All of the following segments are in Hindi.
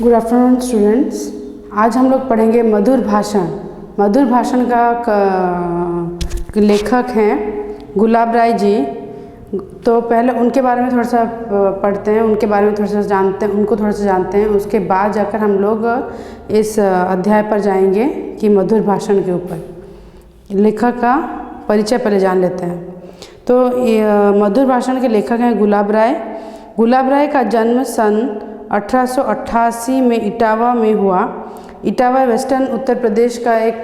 Good afternoon students. आज हम लोग पढ़ेंगे मधुर भाषण। मधुर भाषण का लेखक हैं गुलाब राय जी। तो पहले उनके बारे में थोड़ा सा पढ़ते हैं, उनके बारे में थोड़ा सा जानते हैं, उनको थोड़ा सा जानते हैं। उसके बाद जाकर हम लोग इस अध्याय पर जाएंगे कि मधुर भाषण के ऊपर। लेखक का परिचय पहले जान लेते हैं। तो मधुर भाषण के लेखक हैं गुलाब राय। गुलाब राय का जन्म सन 1888 में इटावा में हुआ। इटावा वेस्टर्न उत्तर प्रदेश का एक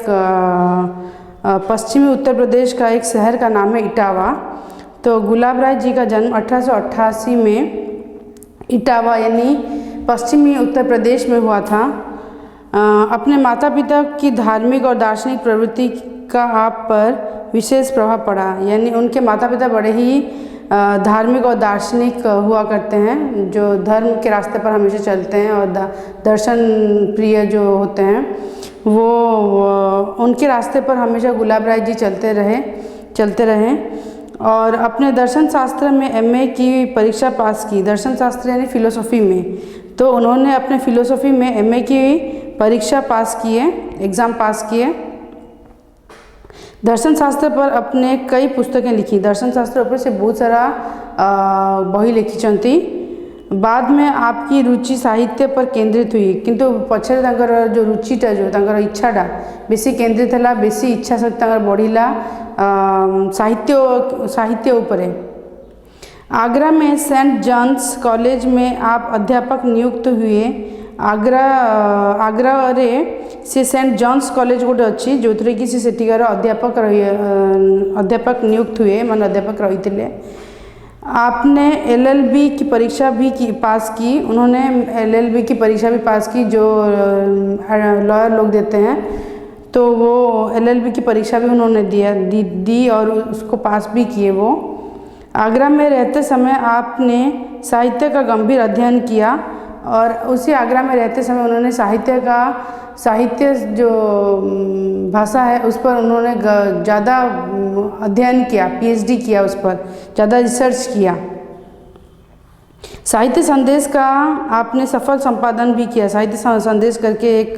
पश्चिमी उत्तर प्रदेश का एक शहर का नाम है इटावा। तो गुलाब राय जी का जन्म 1888 में इटावा यानी पश्चिमी उत्तर प्रदेश में हुआ था। अपने माता पिता की धार्मिक और दार्शनिक प्रवृत्ति का आप पर विशेष प्रभाव पड़ा, यानी उनके माता पिता बड़े ही धार्मिक और दार्शनिक हुआ करते हैं, जो धर्म के रास्ते पर हमेशा चलते हैं और दर्शन प्रिय जो होते हैं वो उनके रास्ते पर हमेशा गुलाब राय जी चलते रहे और अपने दर्शन शास्त्र में एमए की परीक्षा पास की। दर्शन शास्त्र यानी फिलोसॉफी में, तो उन्होंने अपने फिलोसॉफी में एमए की परीक्षा पास किए, एग्ज़ाम पास किए। दर्शन शास्त्र पर अपने कई पुस्तकें लिखी। दर्शन शास्त्र ऊपर से बहुत सारा बही लिखिचंती। बाद में आपकी रुचि साहित्य पर केंद्रित हुई, किंतु पछरे तांकर जो रुचिटा जो तांकर इच्छाटा बेसी केंद्रित है, बेसी इच्छा शक्ति तांकर बढ़िला साहित्य उपरे। आगरा में सेंट जॉन्स कॉलेज में आप अध्यापक नियुक्त हुए। आगरा रे से सेंट जॉन्स कॉलेज गोटे अच्छी जो कि सेठिकार अध्यापक नियुक्त हुए, मान अध्यापक रही थे। आपने एलएलबी की परीक्षा भी पास की। उन्होंने एलएलबी की परीक्षा भी पास की, जो लॉयर लोग देते हैं, तो वो एलएलबी की परीक्षा भी उन्होंने दी और उसको पास भी किए। वो आगरा में रहते समय आपने साहित्य का गंभीर अध्ययन किया और उसी आगरा में रहते समय उन्होंने साहित्य जो भाषा है उस पर उन्होंने ज़्यादा अध्ययन किया, पीएचडी किया, उस पर ज़्यादा रिसर्च किया। साहित्य संदेश का आपने सफल संपादन भी किया। साहित्य संदेश करके एक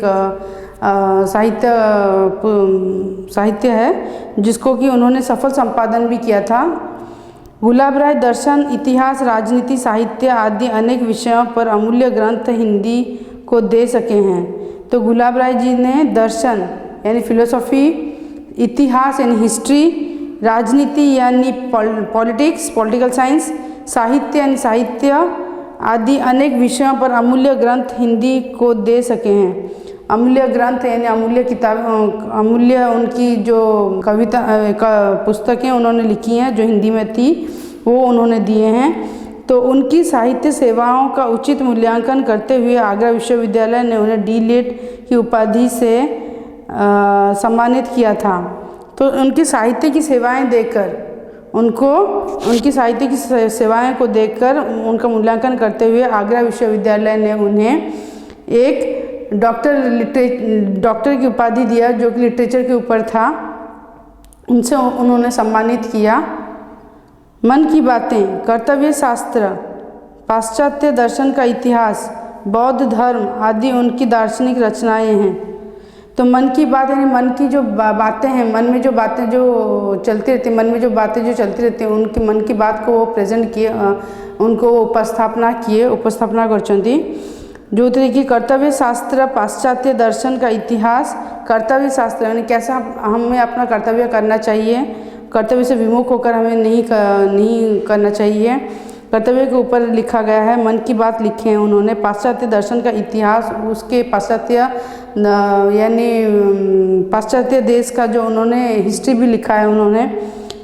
साहित्य है जिसको कि उन्होंने सफल संपादन भी किया था। गुलाब राय दर्शन, इतिहास, राजनीति, साहित्य आदि अनेक विषयों पर अमूल्य ग्रंथ हिंदी को दे सके हैं। तो गुलाब राय जी ने दर्शन यानी फिलोसॉफी, इतिहास यानी हिस्ट्री, राजनीति यानी पॉलिटिक्स, पॉलिटिकल साइंस, साहित्य यानी साहित्य आदि अनेक विषयों पर अमूल्य ग्रंथ हिंदी को दे सके हैं। अमूल्य ग्रंथ यानी अमूल्य किताब, अमूल्य उनकी जो कविता पुस्तकें उन्होंने लिखी हैं जो हिंदी में थी वो उन्होंने दिए हैं। तो उनकी साहित्य सेवाओं का उचित मूल्यांकन करते हुए आगरा विश्वविद्यालय ने उन्हें डी.लिट की उपाधि से सम्मानित किया था। तो उनकी साहित्य की सेवाएं देकर उनकी साहित्य की सेवाएं को देखकर उनका मूल्यांकन करते हुए आगरा विश्वविद्यालय ने उन्हें एक डॉक्टर की उपाधि दिया, जो कि लिटरेचर के ऊपर था। उनसे उन्होंने सम्मानित किया। मन की बातें, कर्तव्य शास्त्र, पाश्चात्य दर्शन का इतिहास, बौद्ध धर्म आदि उनकी दार्शनिक रचनाएं हैं। तो मन की बात यानी मन की जो बातें हैं, मन में जो बातें जो चलती रहती हैं, मन में जो बातें जो चलती रहती हैं, उनकी मन की बात को वो प्रेजेंट किए, उनको उपस्थापना करचंती। जो तरीके कर्तव्य शास्त्र, पाश्चात्य दर्शन का इतिहास। कर्तव्य शास्त्र यानी कैसा हमें अपना कर्तव्य करना चाहिए, कर्तव्य से विमुख होकर हमें नहीं करना चाहिए, कर्तव्य के ऊपर लिखा गया है। मन की बात लिखे हैं उन्होंने। पाश्चात्य दर्शन का इतिहास, उसके पाश्चात्य यानी पाश्चात्य देश का जो उन्होंने हिस्ट्री भी लिखा है उन्होंने।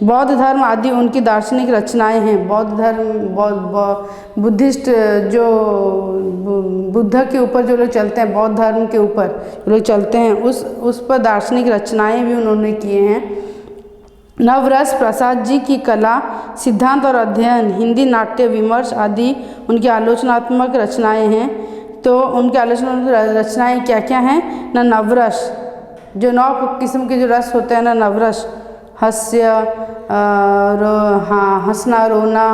बौद्ध धर्म आदि उनकी दार्शनिक रचनाएं हैं। बौद्ध धर्म बुद्धिस्ट जो बुद्ध के ऊपर जो लोग चलते हैं, बौद्ध धर्म के ऊपर जो लोग चलते हैं, उस पर दार्शनिक रचनाएं भी उन्होंने किए हैं। नवरस प्रसाद जी की कला, सिद्धांत और अध्ययन, हिंदी नाट्य विमर्श आदि उनकी आलोचनात्मक रचनाएं हैं। तो उनकी आलोचनात्मक रचनाएं क्या क्या हैं ना? नवरस, जो 9 किस्म के जो रस होते हैं ना, नवरस, हास्य, हाँ, हंसना, रोना,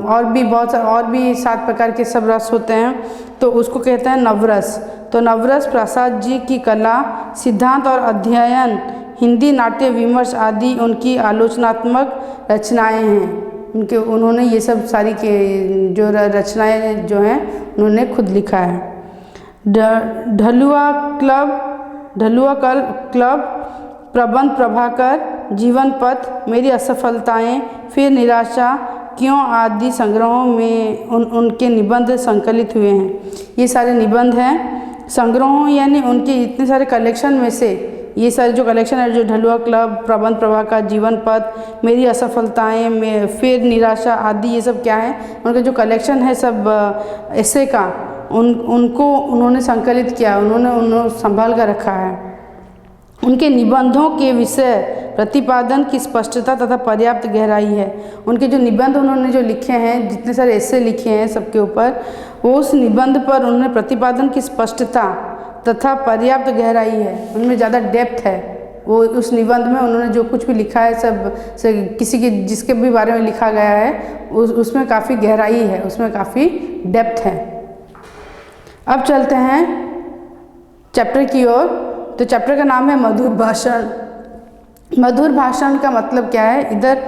और भी बहुत और भी 7 प्रकार के सब रस होते हैं, तो उसको कहते हैं नवरस। तो नवरस प्रसाद जी की कला, सिद्धांत और अध्ययन, हिंदी नाट्य विमर्श आदि उनकी आलोचनात्मक रचनाएं हैं। उन्होंने ये सब सारी के जो रचनाएं जो हैं उन्होंने खुद लिखा है। ढलुआ क्लब, प्रबंध प्रभाकर, जीवन पथ, मेरी असफलताएं, फिर निराशा क्यों आदि संग्रहों में उनके निबंध संकलित हुए हैं। ये सारे निबंध हैं संग्रहों, यानी उनके इतने सारे कलेक्शन में से ये सारे जो कलेक्शन है, जो ढलुआ क्लब, प्रबंध प्रभाकर, जीवन पथ, मेरी असफलताएं, फिर निराशा आदि, ये सब क्या है, उनका जो कलेक्शन है सब ऐसे का, उनको उन्होंने संकलित किया, उन्होंने संभाल कर रखा है। उनके निबंधों के विषय प्रतिपादन की स्पष्टता तथा पर्याप्त गहराई है। उनके जो निबंध उन्होंने जो लिखे हैं, जितने सारे ऐसे लिखे हैं सबके ऊपर, वो उस निबंध पर उन्होंने प्रतिपादन की स्पष्टता तथा पर्याप्त गहराई है, उनमें ज़्यादा डेप्थ है। वो उस निबंध में उन्होंने जो कुछ भी लिखा है सब से किसी के जिसके भी बारे में लिखा गया है उसमें काफ़ी गहराई है, उसमें काफ़ी डेप्थ है। अब चलते हैं चैप्टर की ओर। तो चैप्टर का नाम है मधुर भाषण। मधुर भाषण का मतलब क्या है? इधर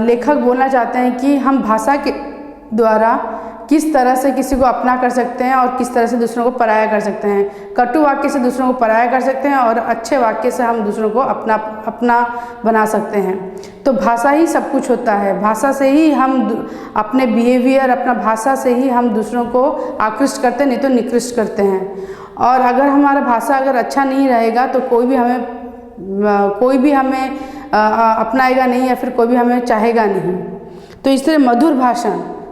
लेखक बोलना चाहते हैं कि हम भाषा के द्वारा किस तरह से किसी को अपना कर सकते हैं और किस तरह से दूसरों को पराया कर सकते हैं। कटु वाक्य से दूसरों को पराया कर सकते हैं और अच्छे वाक्य से हम दूसरों को अपना बना सकते हैं। तो भाषा ही सब कुछ होता है। भाषा से ही हम अपने बिहेवियर, अपना भाषा से ही हम दूसरों को आकृष्ट करते हैं, नहीं तो निकृष्ट करते हैं। और अगर हमारा भाषा अगर अच्छा नहीं रहेगा तो कोई भी हमें अपनाएगा नहीं या फिर कोई भी हमें चाहेगा नहीं। तो इस तरह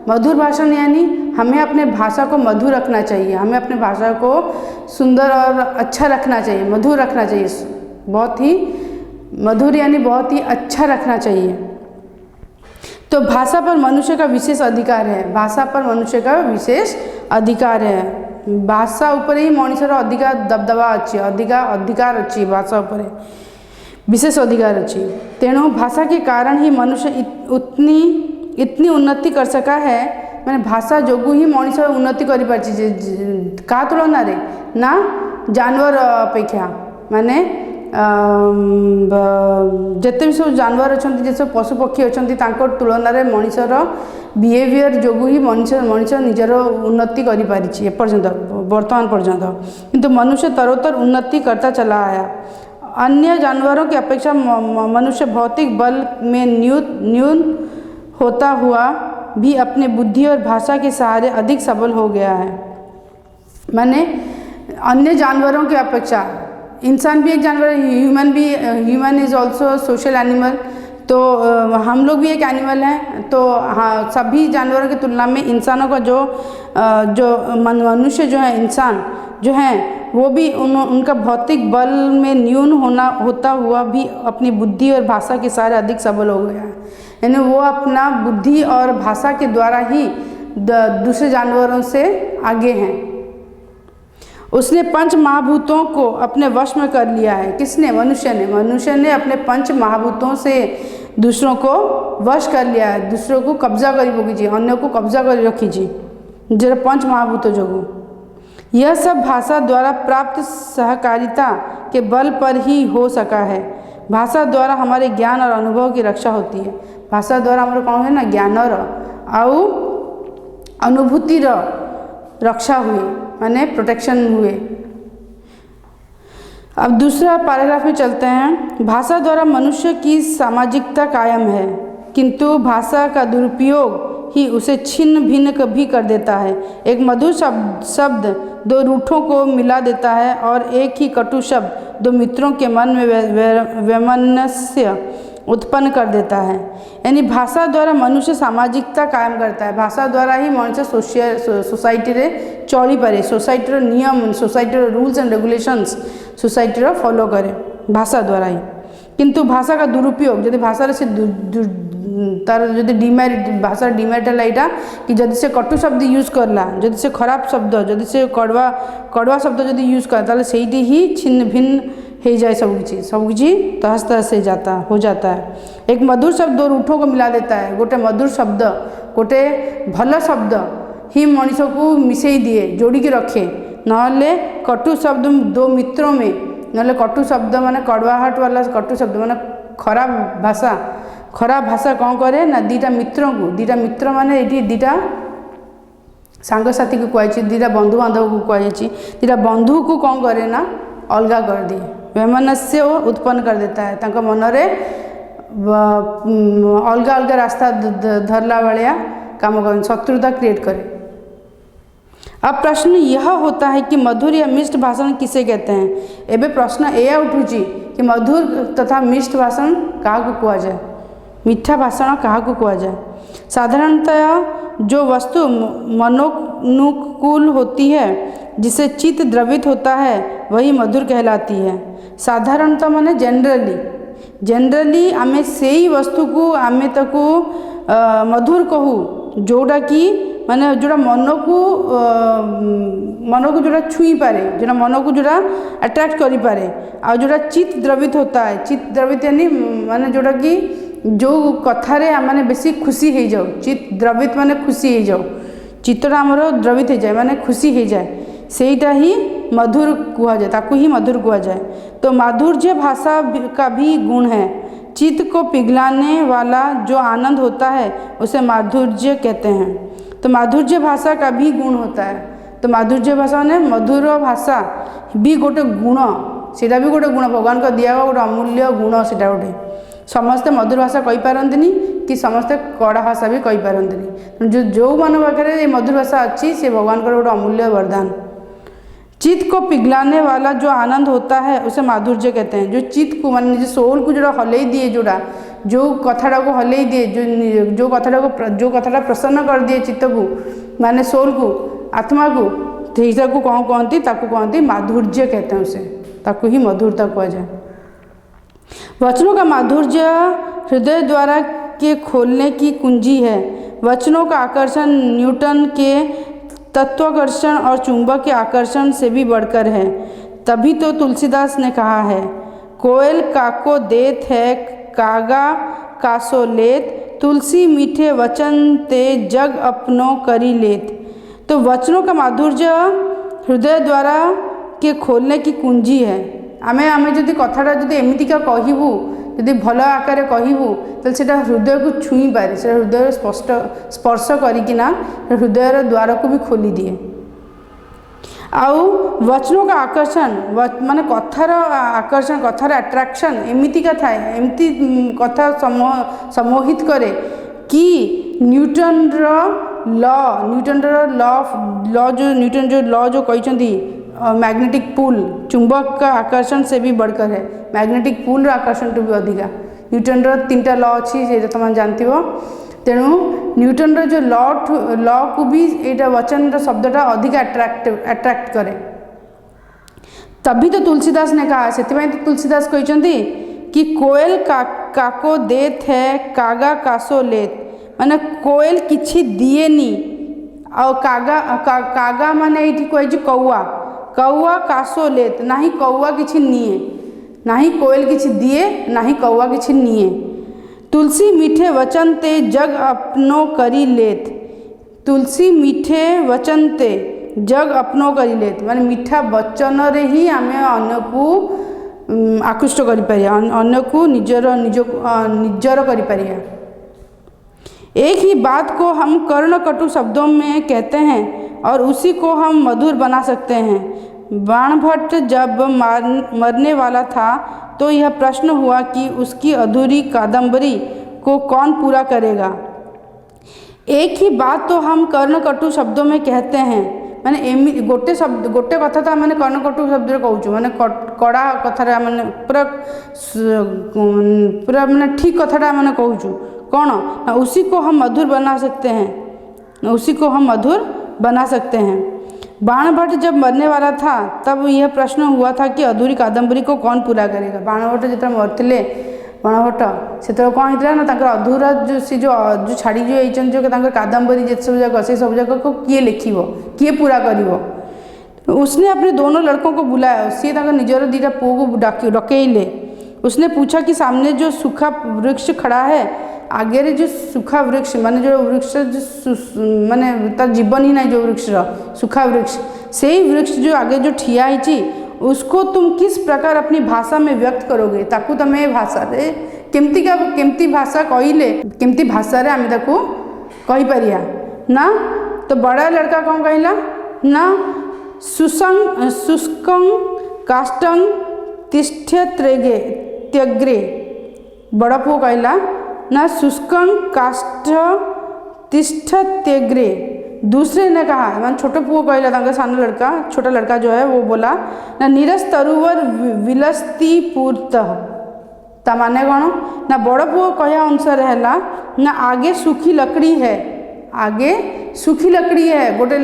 मधुर भाषण यानी हमें अपने भाषा को मधुर रखना चाहिए, हमें अपने भाषा को सुंदर और अच्छा रखना चाहिए, मधुर रखना चाहिए। बहुत ही मधुर यानी बहुत ही अच्छा रखना चाहिए। तो भाषा पर मनुष्य का विशेष अधिकार है। भाषा पर मनुष्य का विशेष अधिकार है। भाषा ऊपर ही मनुष्यर अधिका दबदबा अच्छी, अधिकार अच्छी, भाषा ऊपर विशेष अधिकार अच्छी। तेणु भाषा के कारण ही मनुष्य इतनी उन्नति कर सका है। मैंने भाषा जोगु ही मनुष्य उन्नति करि पारछि। का तुलना रे ना जानवर अपेक्षा माने जिते भी सब जानवर अच्छा, जैसे पशु पक्षी अच्छा, तुलन में मनुष्यर बिहेवियर जोगु ही मनुष्य निजर उन्नति करि पारिछि एपर्यंत, वर्तमान पर्यंत। किंतु मनुष्य तरोतर उन्नति करता चला आया। अन्य जानवरों की अपेक्षा मनुष्य भौतिक बल में न्यून होता हुआ भी अपने बुद्धि और भाषा के सहारे अधिक सबल हो गया है। माने अन्य जानवरों की अपेक्षा इंसान भी एक जानवर है, human is also social animal. तो हम लोग भी एक एनिमल हैं। तो हाँ, सभी जानवरों की तुलना में इंसानों का जो मनुष्य जो है, इंसान जो है, वो भी उनका भौतिक बल में न्यून होता हुआ भी अपनी बुद्धि और भाषा के सहारे अधिक सबल हो गया है। यानी वो अपना बुद्धि और भाषा के द्वारा ही दूसरे जानवरों से आगे हैं। उसने पंच महाभूतों को अपने वश में कर लिया है। किसने? मनुष्य ने अपने पंच महाभूतों से दूसरों को वश कर लिया है। दूसरों को कब्जा करी पकीजी, अन्य को कब्जा कर रखीजी, जरा पंच महाभूत जोगो। यह सब भाषा द्वारा प्राप्त सहकारिता के बल पर ही हो सका है। भाषा द्वारा हमारे ज्ञान और अनुभव की रक्षा होती है। भाषा द्वारा हमारे कौन है ना, ज्ञानर आउ अनुभूतिर रक्षा हुए, माने प्रोटेक्शन हुए। अब दूसरा पैराग्राफ में चलते हैं। भाषा द्वारा मनुष्य की सामाजिकता कायम है, किंतु भाषा का दुरुपयोग ही उसे छिन्न भिन्न भी कर देता है। एक मधुर शब्द दो रूठों को मिला देता है और एक ही कटु शब्द दो मित्रों के मन में वैमनस्य उत्पन्न कर देता है। यानी भाषा द्वारा मनुष्य सामाजिकता कायम करता है। भाषा द्वारा ही मनुष्य सोसाइटी रे चली पारे, सोसाइटी नियम, society rules and regulations society follow करे भाषा द्वारा ही। किंतु भाषा का दुरुपयोग, यदि भाषा से तार जदि डिमेरिट भाषा डिमेरिट है यहाँ कि जदि से कटु शब्द यूज करला, जदि से खराब शब्द, जदि से कड़वा शब्द जदि यूज कर ताले सेठी ही छिन्न भिन्न हो जाए, सब किसी तहस तहस हो जाता है। एक मधुर शब्द दो रूठों को मिला देता है। गोटे मधुर शब्द, गोटे भल शब्द ही मनीष को मिसई दिए, जोड़ी की रखे। नहले कटु शब्द दो मित्रों में, नहले कटु शब्द माने कड़वाहट वाला कटु शब्द माने खराब भाषा कौन करे ना दीटा मित्र माने ये दीटा सांगसाथी को कहुई, दीटा बंधु बांधव को कहुई, दीटा बंधु को कौन करे ना अलगा कर दिए, वैमनस्य उत्पन्न कर देता है। तांका मनरे अलगा अलगा रास्ता धरला भाया काम कर, शत्रुता क्रिएट करे। अब प्रश्न यह होता है कि मधुर या मिष्ट भाषण किसे कहते हैं। एबे प्रश्न यह उठुची कि मधुर तथा मिष्ट भाषण क्या कह जाए, मीठा भाषण क्या कह जाए। साधारणतः जो वस्तु मनोनुकूल होती है, जिसे चित्त द्रवित होता है, वही मधुर कहलाती है। साधारणतः माने जनरली आमे से ही वस्तु को आमे ताकू मधुर कहू, जोड़ा कि माने जोड़ा मन को जोड़ा छुई पारे, जोड़ा मन को जोड़ा अट्रैक्ट करी पारे। आ जोड़ा चित्त द्रवित होता है, चित्त द्रवित यानी माने जोड़ा कि जो कथारे माने बेसी खुशी हो जाओ, चित्त द्रवित माने खुशी हो जाओ, चित्तटा आमर द्रवित हो जाए माने खुशी हो जाए, सेटा ही मधुर कहा जाए, ताकू ही मधुर कहा जाए। तो माधुर्य भाषा का भी गुण है। चित्त को पिघलाने वाला जो आनंद होता है उसे माधुर्य कहते हैं। तो माधुर्य भाषा का भी गुण होता है। तो माधुर्य भाषा ने मधुर भाषा भी गोटे गुण, सेटा भी गोटे गुण, भगवान को दिया गोटे अमूल्य गुण, सेटा गोटे। समस्ते मधुर भाषा कही पारंतिनी कि समस्ते कड़ा भाषा भी कही पारंतिनी। जो मन पाखे मधुर भाषा अच्छी से भगवान को गोटे अमूल्य वरदान। चित्त को पिघलाने वाला जो आनंद होता है उसे माधुर्य कहते हैं। जो चित्त को मान जो सोल को जोड़ा हल्ई दिए, जोड़ा जो कथाटा को हल्ई दिए, जो कथाटा प्रसन्न कर दिए चित्त को, माने सोल को, आत्मा को, तो को कौन कहती, ताकू कहती माधुर्य कहते हैं उसे, ताकू ही मधुरता कहा जाए। वचनों का माधुर्य हृदय द्वारा के खोलने की कुंजी है। वचनों का आकर्षण न्यूटन के तत्वाकर्षण और चुंबक के आकर्षण से भी बढ़कर है। तभी तो तुलसीदास ने कहा है, कोयल काको देत है कागा कासो लेत, तुलसी मीठे वचन ते जग अपनो करी लेत। तो वचनों का माधुर्य हृदय द्वारा के खोलने की कुंजी है। आमे जदि कथाटा जदि एमितिका कहबू, जदि भल आकार कहबू, तो सेटा हृदय को छुई पारे, से हृदय स्पर्श करिकिना हृदय द्वार को भी खोली दिए। आउ वचनों का आकर्षण माने कथार आकर्षण, कथार अट्रैक्शन एमितिका थाए, एमती कथा सम्मोहित करे कि न्यूटन जो कहते मैग्नेटिक पुल, चुंबक का आकर्षण से भी बढ़कर है। मैग्नेटिक पुल आकर्षण तो भी अधिका। न्यूटन तीनटा लॉ अच्छी तुम जानती हो, तेणु न्यूटन जो लॉ को भी यहाँ वचन शब्दटा अधिक अट्रैक्ट करे। तभी तो तुलसीदास ने कहा, से तो तुलसीदास कहते कि कोयल काको देत है कागा कासो लेत, माने कोयल किछि दिए नी, आ कागा माने ये कही कौआ कासो लेत, ना ही कौआ किछि निए, ना ही कोयल किछि दिए, ना ही कौआ किछि निए। तुलसी मीठे वचन ते जग अपनो करी लेत, तुलसी मीठे वचन ते जग अपनो करी लेत, माने मीठा वचन रे ही आमे अन्य को आकृष्ट करि परिया, अन्य को निजर करि परिया। एक ही बात को हम कर्णकटु शब्दों में कहते हैं और उसी को हम मधुर बना सकते हैं। बाणभट्ट जब मरने वाला था तो यह प्रश्न हुआ कि उसकी अधूरी कादंबरी को कौन पूरा करेगा। एक ही बात तो हम कर्णकटु शब्दों में कहते हैं, माने गोटे शब्द गोटे कथा तो मैंने कर्णकटु शब्द कहूँ, माने कड़ा कथा मैंने पूरा मैंने ठीक कथाटा मैंने कहूँ कौन, उसी को हम मधुर बना सकते हैं, उसी को हम मधुर बना सकते हैं। बाणभट्ट जब मरने वाला था तब यह प्रश्न हुआ था कि अधूरी कादंबरी को कौन पूरा करेगा। बाणभट्ट जितना मरते बणभट्ट से कौन होता ना अधूरा जो सी जो जो छाड़ी जो होती जो कादम्बरी जिते सब जाक से सब जाक को किए लिखिब किए पूरा कर। उसने अपने दोनों लड़कों को बुलाया, सी निजर दीटा पुओ को डकेले। उसने पूछा कि सामने जो सूखा वृक्ष खड़ा है, आगे रे जो सूखा वृक्ष माने जो वृक्ष जो माने तार जीवन ही नहीं, जो वृक्ष सूखा वृक्ष से ही वृक्ष जो आगे जो ठिया है उसको तुम किस प्रकार अपनी भाषा में व्यक्त करोगे, ताकू तमें भाषा रे केमती भाषा कहले केमती भाषा रे आम ताकू कही परिया ना। तो बड़ा लड़का कौन कहला ना शुष्कं काष्ठं तिष्ठ्यत्रेगे त्यग्रे। बड़ा पुओ कहला ना शुष्कं काष्ठ तिष्ठत्यग्रे। दूसरे ने कहा मान छोटे पुओ कहला सान लड़का छोटा लड़का जो है वो बोला ना नीरस तरुवर विलस्ती पूर्तः। ता माने कौन ना बड़ पुओ कह अनुसार है ना आगे सूखी लकड़ी है, आगे सूखी लकड़ी है, गोटे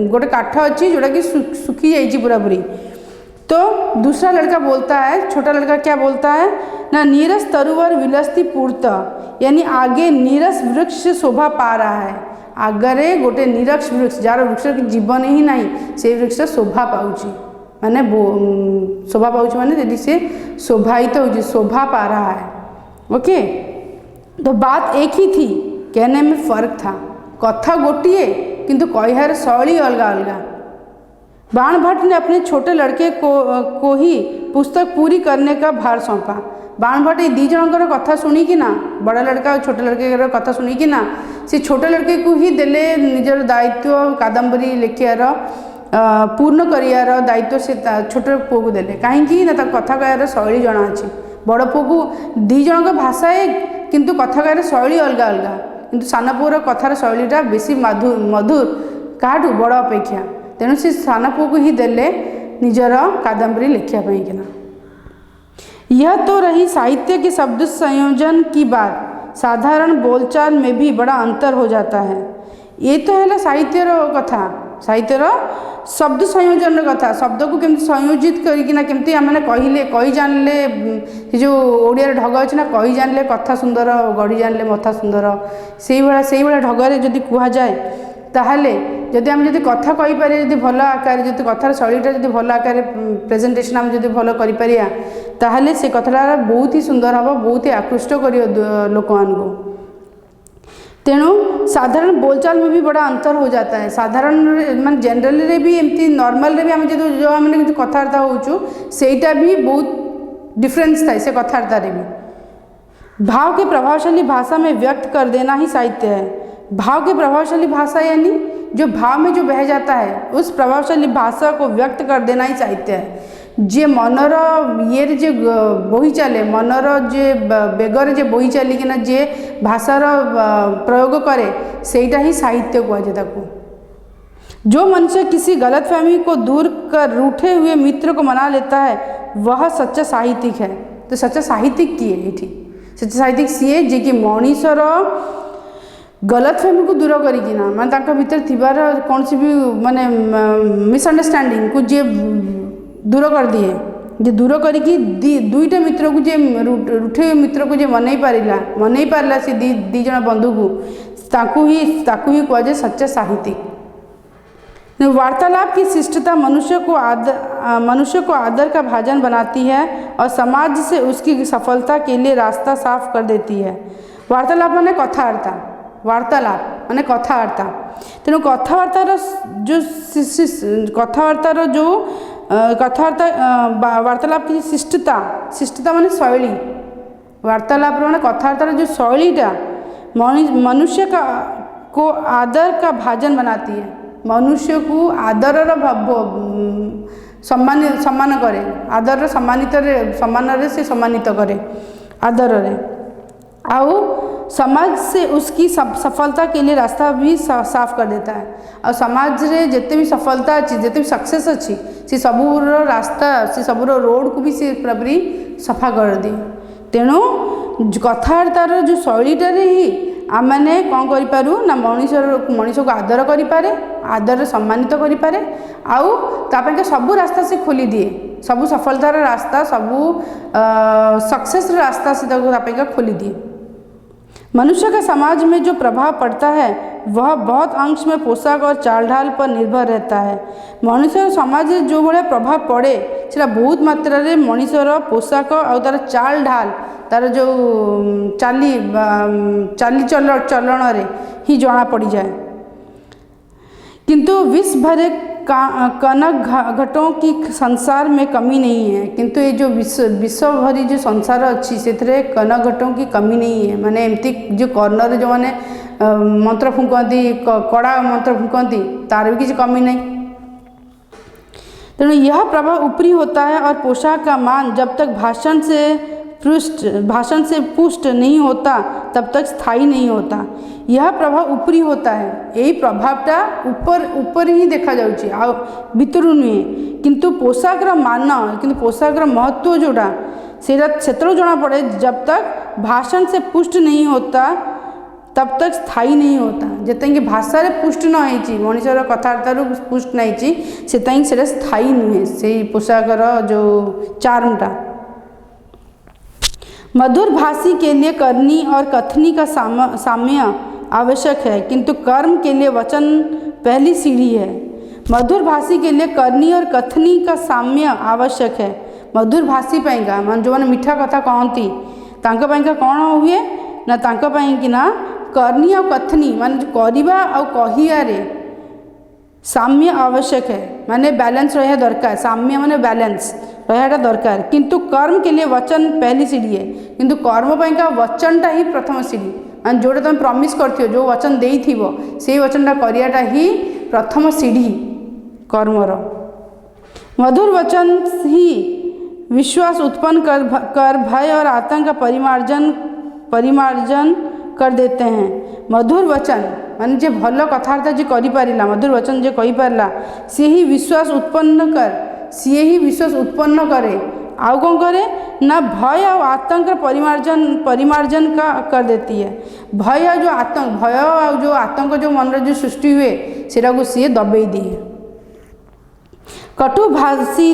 गोटे काठ अच्छी जोटा कि सूखी जाइए पूरा पूरी। तो दूसरा लड़का बोलता है, छोटा लड़का क्या बोलता है ना नीरस तरुवर विलस्ती पूर्त, यानी आगे नीरस वृक्ष शोभा पा रहा है। आगरे गोटे निरक्ष वृक्ष जार वृक्ष की जीवन ही नहीं से वृक्ष शोभा पाउची माने शोभा पाउची माने यदि से शोभायित हो शोभा पा रहा है। ओके, तो बात एक ही थी, कहने में फर्क था, कथा गोटिए किंतु कहियार शैली अलग अलग। बाणभट्ट ने अपने छोटे लड़के को ही पुस्तक पूरी करने का भार सौंपा। बाणभट्ट ये दी जनकर कथा शुणिकी ना, बड़ा लड़का और छोटे लड़के कथा शुणिकी ना से छोटे लड़के को ही देले निजर दायित्व कादम्बरी लिखार पूर्ण करार दायित्व से छोटे पुओ को देले। कहीं ना कथा कहर शैली जना अच्छी। बड़ पुओ को दी जन भाषा एक किंतु कथा कहर शैली अलग अलग, किंतु सान पुओर कथार शैलीटा बेसी मधुर काठू बड़ अपेक्षा। तेणु से सान पुओ को ही देले निजर कादम्बरी लिखापी किना। यह तो रही साहित्य के शब्द संयोजन की बात। साधारण बोलचाल में भी बड़ा अंतर हो जाता है। ये तो है साहित्यर कथा, साहित्यर शब्द संयोजन कथा, शब्द को केमती संयोजित करना केमती आम कहले कही जानले जो ओडिया ढग अच्छे ना कही जानले कथा सुंदर गढ़ी जानले मथा सुंदर से भाया ढगरे जदि कह जाए ताहले जदि आम जदि कथा कहीपर जदि भल आकार जदि कथार शैलीटा जदि भल आकार प्रेजेंटेशन आम जदि भल करिपारिया ताहले से कथाटा बहुत ही सुंदर हम, बहुत ही आकृष्ट कर लोक मानू। तेणु साधारण बोलचाल में भी बड़ा अंतर हो जाता है। साधारण मान जनरल रे भी एमती नॉर्मल रे भी आम जो आम कथबार्ता होचु सेटा भी बहुत डिफरेंस था से कथबार्ता रे भी। भाव के प्रभावशाली भाषा में व्यक्त कर देना ही साहित्य है। भाव के प्रभावशाली भाषा यानी जो भाव में जो बह जाता है उस प्रभावशाली भाषा को व्यक्त कर देना ही साहित्य है। जे मनर ये जे बोही चले मनर जे बेगर जे बोही चलिकिना जे भाषार प्रयोग करे सेटा ही साहित्य कहुए ताकू। जो मनुष्य किसी गलतफहमी को दूर कर रूठे हुए मित्र को मना लेता है वह सच्चा साहित्यिक है। तो सच्चा साहित्यिक किए ये सच्चा साहित्यिक सीए जे कि मनीषर गलतफहमी को दूर करिकिना माने भीतर थिबार कौन सी भी माने मिसअंडरस्टैंडिंग को जे दूर कर दिए, जे दूर करिकी दुईटा मित्र को जे रूठे मित्र को जे मनई पारला से दी जन बंधु को ताकू ही कहुए सच्चा साहित्यिक। वार्तालाप की शिष्टता मनुष्य को आदर का भाजन बनाती है और समाज से उसकी सफलता के लिए रास्ता साफ कर देती है। वार्तालाप माने कथावार्ता, वार्तालाप माने कथावार्ता। तेणु कथावार्तार जो वार्तालाप की शिष्टता माने शैली, वार्तालाप माने कथावार्तार जो शैलीटा मनुष्य को आदर का भाजन बनाती है। मनुष्य को आदर सम्मान करे, आदर सम्मान से सम्मानित करे आदर रे आउ समाज से उसकी सफलता के लिए रास्ता भी साफ कर देता है। और समाज रे जिते भी सफलता अच्छी जिते भी सक्सेस अच्छी से सबूर रास्ता से सबूर रोड को भी से पूरापूरी सफा कर दिए। तेणु कथावार्तार जो शैलीटा ही आम मैंने कौन करूँ ना मनीष को आदर करें, आदर सम्मानित करें आउ तापर सबू रास्ता से खोली दिए। सबू सफलतार रास्ता, सबू सक्सेस रास्ता से खोली दिए। मनुष्य का समाज में जो प्रभाव पड़ता है वह बहुत अंश में पोशाक और चाल ढाल पर निर्भर रहता है। मनुष्य समाज जो भाया प्रभाव पड़े से बहुत मात्रा रे मनुष्यर पोशाक और तार चाल ढाल, तार जो चाली चलन रे ही जना पड़ जाए। किंतु विश्व भरे कनक घटों की संसार में कमी नहीं है। किंतु ये जो विश्व भरी जो संसार अच्छी से कनक घटों की कमी नहीं है। माने एमती जो कॉर्नर जो मैंने मंत्र फुंकती, कड़ा मंत्र फुंकती, तार भी किसी कमी नहीं। तेणु यह प्रभाव ऊपरी होता है और पोशाक का मान जब तक भाषण से पुष्ट नहीं होता तब तक स्थायी नहीं होता। यह प्रभाव ऊपरी होता है, यही प्रभावटा ऊपर ही देखा जाउची, आ भितरु नुहे। किंतु पोशाकर मान, किंतु पोशाकर महत्व जोड़ा से जना पड़े जब तक भाषण से पुष्ट नहीं होता तब तक स्थायी नहीं होता। जिते भाषा रे पुष्ट न होती, मनुष्यर कथबार्तार पुष्ट नहीं से स्थायी नुहे से पोशाकर जो चार्मटा। मधुर भाषी के लिए करनी और कथनी का साम्य आवश्यक है, किंतु कर्म के लिए वचन पहली सीढ़ी है। मधुर भाषी के लिए करनी और कथनी का साम्य आवश्यक है। मधुर भाषी पाइंका मान जो मैंने मीठा कथा कहती तांका पाइंका कौन हुए ना, तांका पाइंकी ना करनी और कथनी मान करवा और कहिया रे साम्य आवश्यक है। माने बैलेंस रहा दरकार, साम्य माने बैलेंस रहा दरकार। किंतु कर्म के लिए वचन पहली सीढ़ी है, किंतु कर्म पाइंका वचनटा ही प्रथम सीढ़ी। मान जोटा तुम प्रॉमिस करथियो, जो वचन देइथिबो से वचनटा करियाटा ही प्रथम सीढ़ी कर्मर। मधुर वचन ही विश्वास उत्पन्न कर भय और आतंक का परिमार्जन कर देते हैं। मधुर वचन मान जे भल कथबार्ता जे करि पारिला, मधुर वचन जे कहि पारला सी ही विश्वास उत्पन्न करे। आउ कौन करे ना, भय और आतंक परिमार्जन का कर देती है। भय जो आतंक, भय और जो आतंक जो मन जो सृष्टि हुए सेटा को सी दबे दिए। कटुभाषी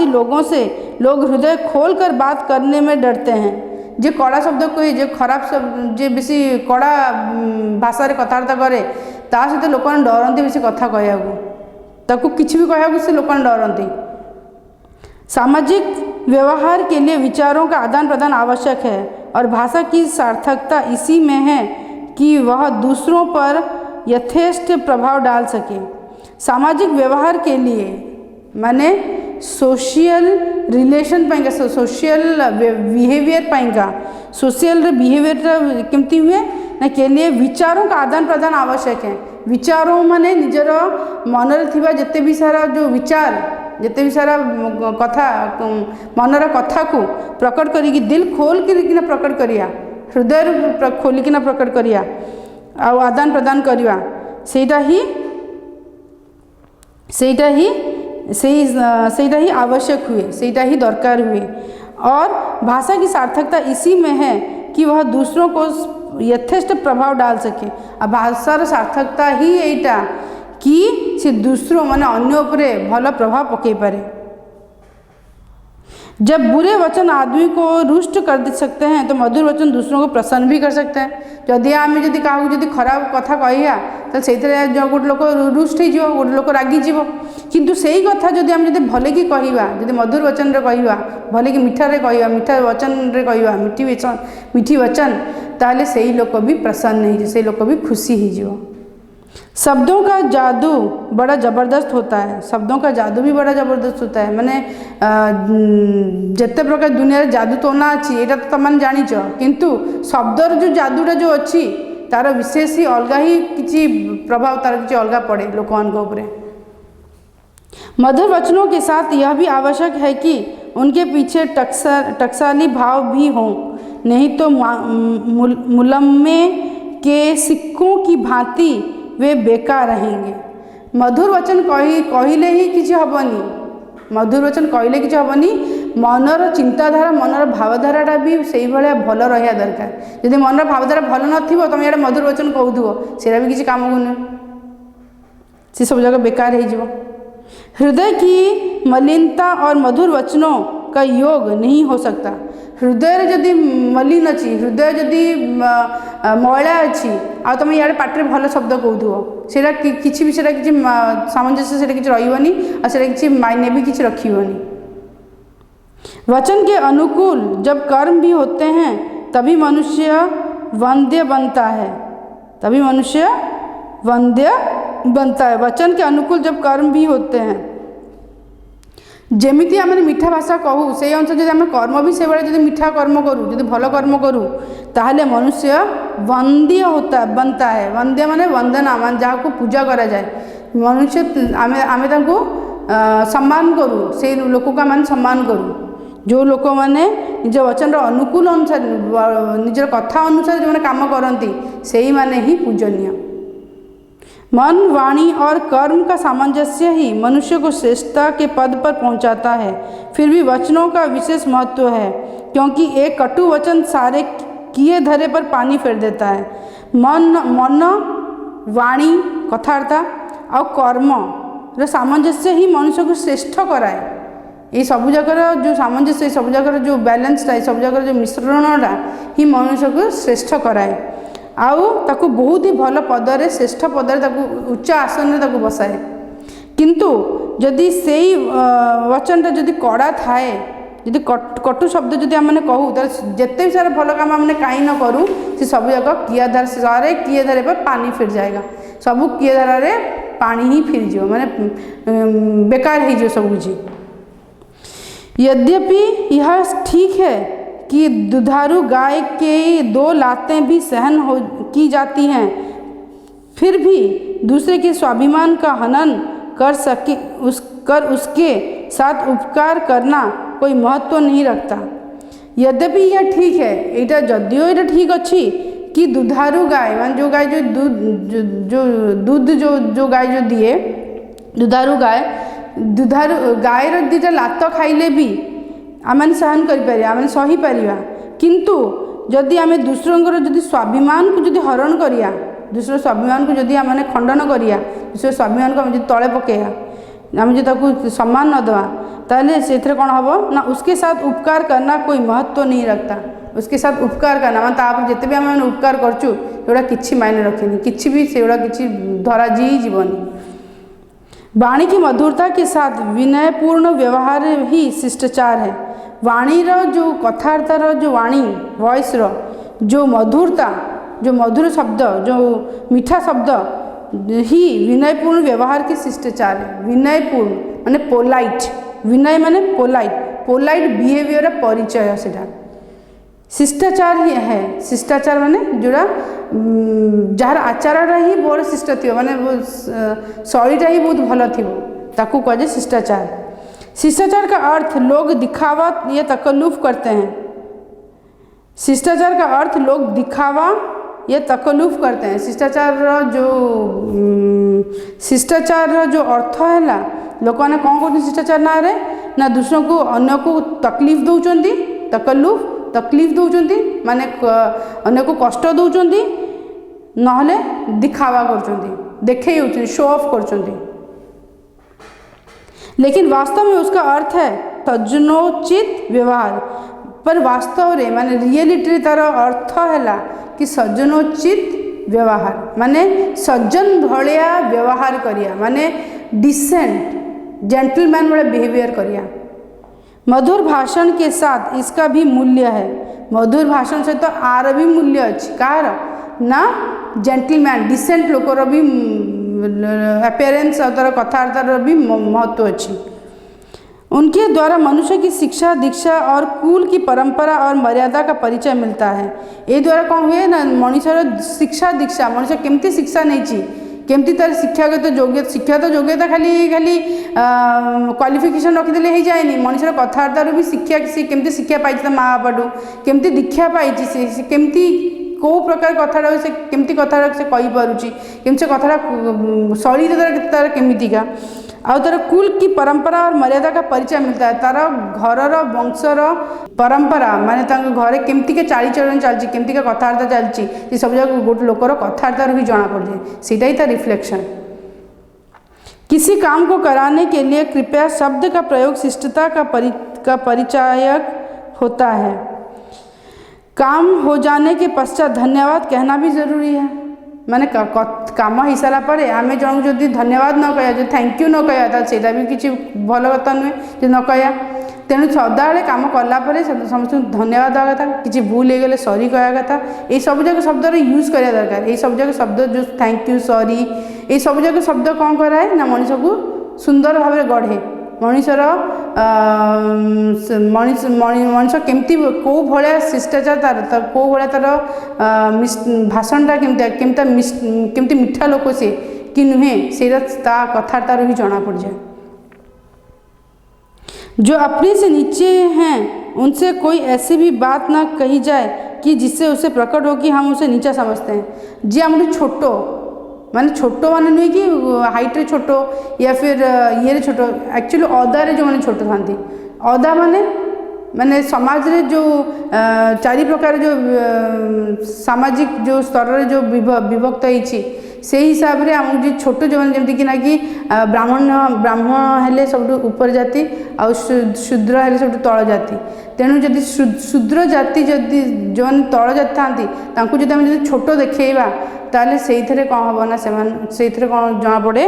लोगों से लोग हृदय खोलकर बात करने में डरते हैं। जे कड़ा शब्द कहे, जे खराब शब्द, जे बेसी कड़ा भाषा रे कथबार्ता करे ता सहित लोक डरती बेसी कथा कहया ताकू किसी भी कहया से लोक डरती। सामाजिक व्यवहार के लिए विचारों का आदान प्रदान आवश्यक है और भाषा की सार्थकता इसी में है कि वह दूसरों पर यथेष्ट प्रभाव डाल सके। सामाजिक व्यवहार के लिए माने सोशियल रिलेशन पाइंका, सोशियल बिहेवियर पाइंका, सोशियल बिहेवियर केमती हुए ना के लिए विचारों का आदान प्रदान आवश्यक है। विचारों माने निजर मन रे थिबा जते भी सारा जो विचार, जते भी सारा कथा मनर कथा को प्रकट करी, दिल खोल किना प्रकट करिया, हृदय खोलिकिना प्रकट करिया आ आदान प्रदान करिया, ସେଇଟା ही आवश्यक हुए, ସେଇଟା ही दरकार हुए। और भाषा की सार्थकता इसी में है कि वह दूसरों को यथेष्ट प्रभाव डाल सके। आ भाषार सार्थकता ही एटा कि से दूसरों माने अन्य उपरे भल प्रभाव पकई पारे। जब बुरे वचन आदमी को रुष्ट कर सकते हैं तो मधुर वचन दूसरों को प्रसन्न भी कर सकते हैं। जदि आम जदि क्या खराब कथा कहया तो से गोटे लोक रुष्ट हो, गोटे लोक रागिज। किंतु सही कथा जदि आम जदि भले कि कहवा, जदि मधुर वचन रे कहवा, भले कि मीठारे कहवा, मीठा वचन रे कहवा, मीठी वचन, ताले सही लोक भी प्रसन्न हो, से लोक भी खुशी हो। शब्दों का जादू बड़ा ज़बरदस्त होता है, शब्दों का जादू भी बड़ा ज़बरदस्त होता है। माने जिते प्रकार दुनिया जादू टोना अच्छी ये तो तुम जानिच, किंतु शब्दर जो जादूटा जो अच्छी तार विशेष ही अलग ही किसी प्रभाव तार किसी अलग पड़े लोक ऊपर। मधुर वचनों के साथ यह भी आवश्यक है कि उनके पीछे टकसाली भाव भी हों, नहीं तो मुलम्मे के सिक्कों की भांति वे बेकार रहेंगे। मधुर वचन कहले ही किसी हेनी, मधुर वचन कहले किसी हेनी, मनर चिंताधारा मनर भावधाराटा भी से भाया भल रहा दरकार। जब मनर भावधारा भल न तुम ये मधुर वचन कहूव से भी किसी काम को नुह, से सब जगह बेकार हो। हृदय की मलिनता और मधुर वचनों का योग नहीं हो सकता। हृदय जदि मलिन अच्छी, हृदय जदि मैला अच्छी आ तुम इे पाटे भल शब्द कहूव से किसी भी किसी सामंजस्य से किसी रही किसी मायने भी किसी रखिबनी। वचन के अनुकूल जब कर्म भी होते हैं तभी मनुष्य वंद्य बनता है, तभी मनुष्य वंद्य बनता है। वचन के अनुकूल जब कर्म भी होते हैं, जमीती आम मीठा भाषा कहूँ से अनुसार जब आम कर्म भी से भाई मीठा कर्म करूँ, जब भल कर्म करूँ ताहले मनुष्य वंद्य होता बनता है। वंद्य माने वंदना मान जहाँ को पूजा करा जाए, मनुष्य आम सम्मान करूँ, से लोक को आम सम्मान करूँ जो लोक मैंने निज वचन अनुकूल अनुसार निजर कथा अनुसार जो काम करती से ही माने ही पूजनीय। मन, वाणी और कर्म का सामंजस्य ही मनुष्य को श्रेष्ठता के पद पर पहुंचाता है। फिर भी वचनों का विशेष महत्व है क्योंकि एक कटु वचन सारे किए धरे पर पानी फेर देता है। मन, वाणी कथार्था और कर्म रो सामंजस्य ही मनुष्य को श्रेष्ठ कराए। ये सब जगह जो सामंजस्य, सब जगह जो बैलेंसटा, सब जगह जो मिश्रणटा ही मनुष्य को श्रेष्ठ कराए। आउ ताकू बहुत ही भल पदरे श्रेष्ठ पदरे ताकू उच्च आसन ताकू बसाए। किंतु जदि से वचनटा जदि कड़ा थाए, जदि कटु शब्द जदि आम कहूँ तो जिते भी सारा भल काम आम कहीं न करूँ से सब जगह किए सारे किए धारे पर पानी फिर जाएगा, सब किए धारे पानी ही फिर जाओ माने बेकार हो सब कुछ। यद्यपि यह ठीक है कि दुधारू गाय के 2 लातें भी सहन की जाती हैं, फिर भी दूसरे के स्वाभिमान का हनन कर उसके साथ उपकार करना कोई महत्व नहीं रखता। यद्यपि यह ठीक है, यहाँ जदियो यहाँ ठीक अच्छी कि दुधारू गाय मान जो गाय जो दूध जो गाय जो दिए, दुधारू गायर 2टा लात खाइले भी आम सहन कर आम सही पारिबा। किंतु जदि आम दूसरों जदि स्वाभिमान को जदि हरण करिया, दूसर स्वाभिमान को जदि आम खंडन करिया, दूसरे स्वाभिमान को आम तले पकेया, आम जो ताकू सम्मान न देवा ताले से कौन हम ना उसके साथ उपकार करना कोई महत्व नहीं रखता। उसके साथ उपकार करना मान तापर जिते भी आम उपकार करचु एगुड़ा किसी मायने रखेनि, किसी भी से किसी धरा जीवनी। वाणी की मधुरता के साथ विनयपूर्ण व्यवहार ही शिष्टाचार है। वाणी जो कथार्थ जो वाणी वॉइस जो मधुरता, जो मधुर शब्द, जो मीठा शब्द ही विनयपूर्ण व्यवहार की शिष्टाचार है। विनयपूर्ण माने पोलाइट, विनय माने पोलाइट बिहेवियर परिचय सेटा शिष्टाचार ही है। शिष्टाचार माने जोड़ा जार आचारटा ही बड़ शिष्ट थी माने शैलीटा ही बहुत भल थी ताकू कहे शिष्टाचार। शिष्टाचार का अर्थ लोग दिखावा या तकल्लुफ करते हैं। शिष्टाचार का अर्थ लोग दिखावा या तकल्लुफ करते हैं। शिष्टाचार जो अर्थ है लोक मैंने कौन कर शिष्टाचार ना रे ना दूसरों को अन्य को तकलीफ दौरान तकलीफ दौरान माने अन्य को कष्ट दौरान नहले दिखावा कर देखे शो ऑफ कर। लेकिन वास्तव में उसका अर्थ है तज्जनोचित व्यवहार। पर वास्तव रे माने रियलिटी तार अर्थ है कि सज्जनोचित व्यवहार माने सज्जन भलिया व्यवहार करिया माने डिसेंट जेंटलमैन वाला बिहेवियर करिया। मधुर भाषण के साथ इसका भी मूल्य है। मधुर भाषण से तो आर भी मूल्य अच्छी कार ना जेंटलमैन डिसेंट लोकर भी अपीयरेंस और तार कथार्थ भी महत्व अच्छी। उनके द्वारा मनुष्य की शिक्षा दीक्षा और कुल की परंपरा और मर्यादा का परिचय मिलता है। ये द्वारा कौन हुए ना मनुष्यर शिक्षा दीक्षा मनुष्य केमती शिक्षा नहीं केमती तार शिक्षागत योग्यता शिक्षा तो योग्यता खाली खाली क्वालिफिकेशन रखिदे हो जाए मनुष्यर कथार्थ भी शिक्षा सी केमती शिक्षा पाई माँ बापाठू केमती दीक्षा पाई से केमती कौ प्रकार कथाटा से केमती कथाटा से कही पारुची केमती से कथाटा शैली तार केमितिका आउ तार कुल की परंपरा और मर्यादा का परिचय मिलता है। तार घर वंशर परंपरा माने घरे केमती के चालीचलन चलती केमती का कथार्थ चलती सब जगह गोटे लोकर कथार्थ ही जना पड़ जाए सीटा ही तार रिफ्लेक्शन। किसी काम को कराने के लिए कृपया शब्द का प्रयोग शिष्टता का परिचायक होता है। काम हो जाने के पश्चात धन्यवाद कहना भी जरूरी है। माने काम हो सारा पर आम जन जो धन्यवाद न कह, जो थैंक यू न कह, सेटा भी किसी भल कथा नुहे जो न कह। तेणु सदाबले काम कलापर समस्त धन्यवाद देवा कथा, किसी भूल हो गले सॉरी कह कथा। ये सब जाक शब्द यूज करा दरकार। ये सब जाक शब्द जो थैंक यू, सॉरी, ये सब जाक शब्द कौन कराए ना मनीष को सुंदर भाव में गढ़े। मनीषर मनीष केमती कौ भाया शिष्टाचार तार कौ भाया तार भाषणटा केमती मिठा लोक सी कि नुहे से कथार्तार ही जना पड़ जाए। जो अपने से नीचे हैं उनसे कोई ऐसी भी बात ना कही जाए कि जिससे उसे प्रकट हो कि हम उसे नीचा समझते हैं। जी आम छोटो माने छोटो माने नुहे कि हाइट रे छोटो या फिर ये छोटो, एक्चुअली अदारे जो मैंने छोटो थांती, अदा माने समाज रे जो चारि प्रकार जो सामाजिक जो स्तर रे जो विभक्त होती से हिसाब से आम जो छोट जो मैंने जमीक ना कि ब्राह्मण हेले सब ऊपर जाति आ शूद्र हेले सब तल जाति। तेणु जदि शूद्र जाति जदि जो तल जाति था जब छोट देखा ताले से कौन हम ना से कौन जना पड़े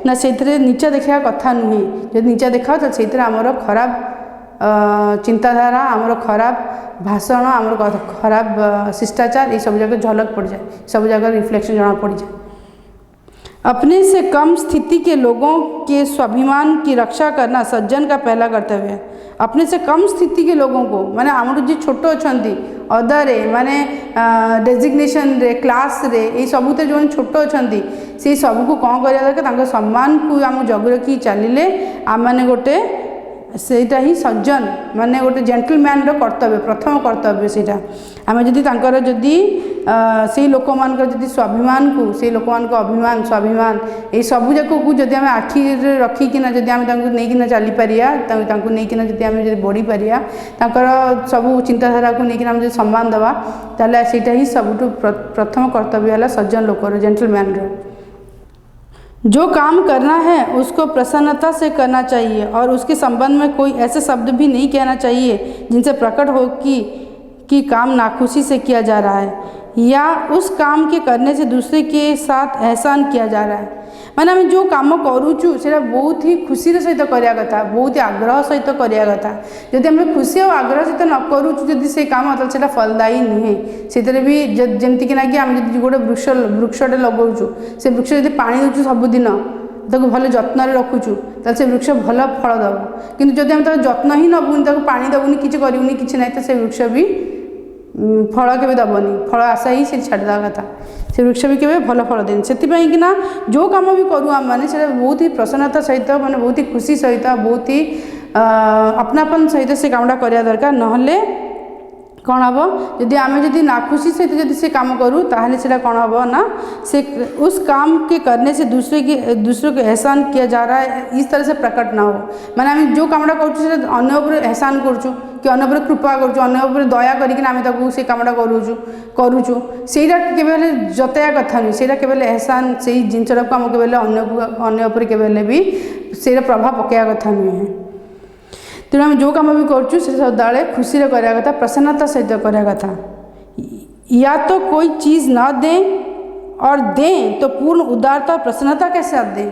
ना से नीचा देखा कथा नुहे। जब नीचा देखा तो से आमर खराब चिंताधारा, आमर खराब भाषण, आमर खराब शिष्टाचार, ये सब जगह झलक पड़ जाए, सब जगह रिफ्लेक्शन जना पड़ जाए। अपने से कम स्थिति के लोगों के स्वाभिमान की रक्षा करना सज्जन का पहला कर्तव्य है। अपने से कम स्थिति के लोगों को माने आमर जो छोट अच्छा अदारे माने डेजिग्नेशन रे क्लास रे ये सबुते जो छोट अच्छा से सबको कौन करा दरकार सम्मान को आम जग रखी चलिले आम मैंने गोटे सेटा ही सज्जन माने गोटे जेंटलमैन रो कर्तव्य, प्रथम कर्तव्य सेटा। आम जदि तांकर जदि से लोक मान जदि स्वाभिमान को से लोक मान अभिमान स्वाभिमान ये सब जाक को जदि आम आखि रखिकिना जदि आम नहीं चली पारिया नहीं जदि आम बढ़ी पारिया तांकर सब चिंताधारा को लेकिन आम सम्मान देवा ताले सेटा ही सबुठु प्रथम कर्तव्य है सज्जन लोकर जेंटलमैन रो। जो काम करना है उसको प्रसन्नता से करना चाहिए और उसके संबंध में कोई ऐसे शब्द भी नहीं कहना चाहिए जिनसे प्रकट हो कि काम नाखुशी से किया जा रहा है या उस काम के करने से दूसरे के साथ एहसान किया जा रहा है। माने आम जो कम करूचु से बहुत ही खुशी सहित करिया कथा, बहुत ही आग्रह सहित करिया कथा। जदि आम खुशी और आग्रह सहित न करूचु जदि से काम तो से फलदायी नुहे। से भी जमती कि ना कि आम जो गोटे वृक्षटे लगाऊँ से वृक्ष यदि पानी दूचु सबुदिन ताको भल जत्न रखुचु तो से वृक्ष भल फल दब। किंतु जदि आम जत्न ही नबुनि ताको पानी दबुनि किसी करूनी किसी ना तो से वृक्ष भी फल के दबनी, फल आशा ही से छाड़ा कथा, से वृक्ष भी के भल फल देनी। से कि ना जो कम भी करूँ आम मैंने से बहुत ही प्रसन्नता सहित माने बहुत ही खुशी सहित बहुत ही अपनापन सहित से कामटा करिया दरकार। नहले कौन हम जदि आम जदि नाखुशी सहित जदि से काम करूँ ताहले से कौन हम ना से उस काम के करने से दूसरे को एहसान किया जा रहा है इस तरह से प्रकट ना हो। माने आम जो कामटा करूँ अन्य उपर एहसान करूँ कि अन्य उपर कृपा करूँ अन्य उपर दया करके से कामटा करूँ सेटा केवल जताया कथा नुहे। से केवल एहसान से जिनटा को आम केवल अन्य उपर केवल भी से प्रभाव पकड़ा कथा नुहे। तेणु आम जो कम भी करूँ सदाले खुशी करा कथा, प्रसन्नता सहित करा कथा। या तो कोई चीज़ न दें और दें तो पूर्ण उदारता और प्रसन्नता के साथ दें।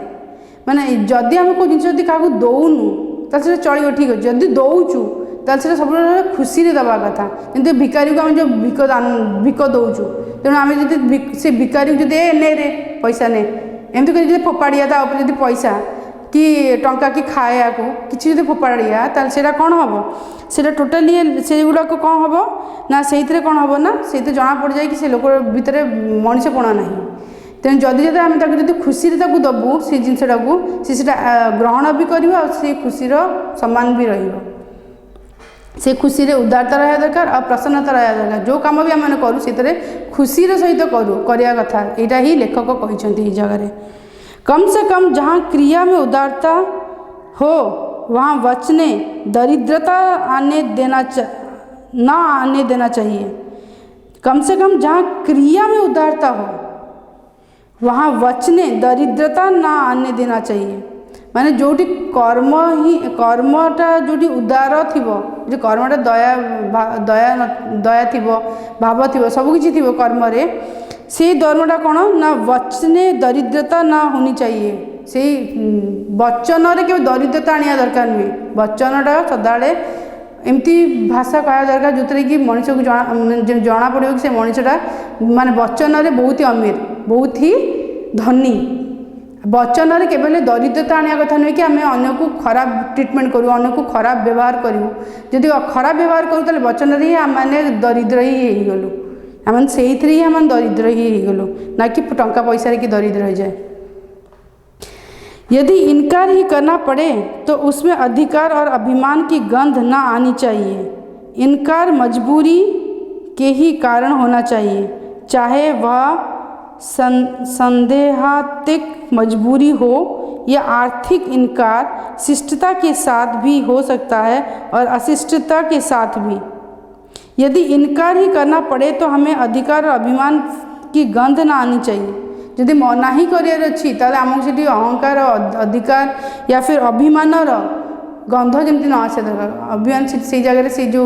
माने जदि आम कोई जिन क्या दौनु तो चलो ठीक है, जदि दौचु तो सब खुशी दवा कथा। किंतु भिकारी को आम जो भिक दौचु तेणु आम जब से भिकारी को ने रे पैसा ने एमती कर फोपाड़िया तापर पैसा कि टंका कि खाया को किसी जो फोपाड़िया ताल से कौन हम से टोटाली से गुड़ाक कौन हम ना से कौन हम ना से जना पड़ जाए कि से लोक भितर मनीषपणा ना। तेणु जदि जब आम जब खुशी दबू से जिनटा को से ग्रहण भी कर खुशीर सम्मान भी से खुशी रे उदारता रहा दरकार और प्रसन्नता रहा दरकार। जो काम भी आम करूँ से खुशी सहित करिया कथा। यहाँ ही लेखक कहते जगह कम से कम जहाँ क्रिया में उदारता हो वहाँ वचने दरिद्रता ना आने देना चाहिए। कम से कम जहाँ क्रिया में उदारता हो वहाँ वचने दरिद्रता ना आने देना चाहिए। माने जोटी कर्मटा जोटी उदार थिबो, जो कर्मटा दया थिबो, भाव थिबो, सब किछि थिबो कर्म रे, से धर्मटा कौन ना वचने दरिद्रता ना होनी चाहिए। से वचन रे केवल दरिद्रता आनिया दरकार नुहे, वचनटा सदाले एमती भाषा कहा दरकार जो कि मनीष को जना पड़ो कि से मनीषटा माने वचन रे बहुत ही अमीर, बहुत ही धनी। वचन रे केवल दरिद्रता आनिया कथा नुहे कि आम अन्य को खराब ट्रिटमेंट करूँ, अन्य को खराब व्यवहार करूँ। जदि खराब व्यवहार करूँ तो वचन रे आम मैंने दरिद्र ही गलु, आम से ही आम दरिद्र ही गलु, ना कि टंका पैसा कि दरिद्र हो जाए। यदि इनकार ही करना पड़े तो उसमें अधिकार और अभिमान की गंध ना आनी चाहिए। इनकार मजबूरी के ही कारण होना चाहिए, चाहे वह संदेहात्मक मजबूरी हो या आर्थिक इनकार शिष्टता के साथ भी हो सकता है और अशिष्टता के साथ भी। यदि इनकार ही करना पड़े तो हमें अधिकार और अभिमान की गंध ना आनी चाहिए। यदि मना ही करार अच्छी ताले आमको से अहंकार अधिकार या फिर अभिमान गंध जमी न आसा दरकार। अभिमान से जगह से जो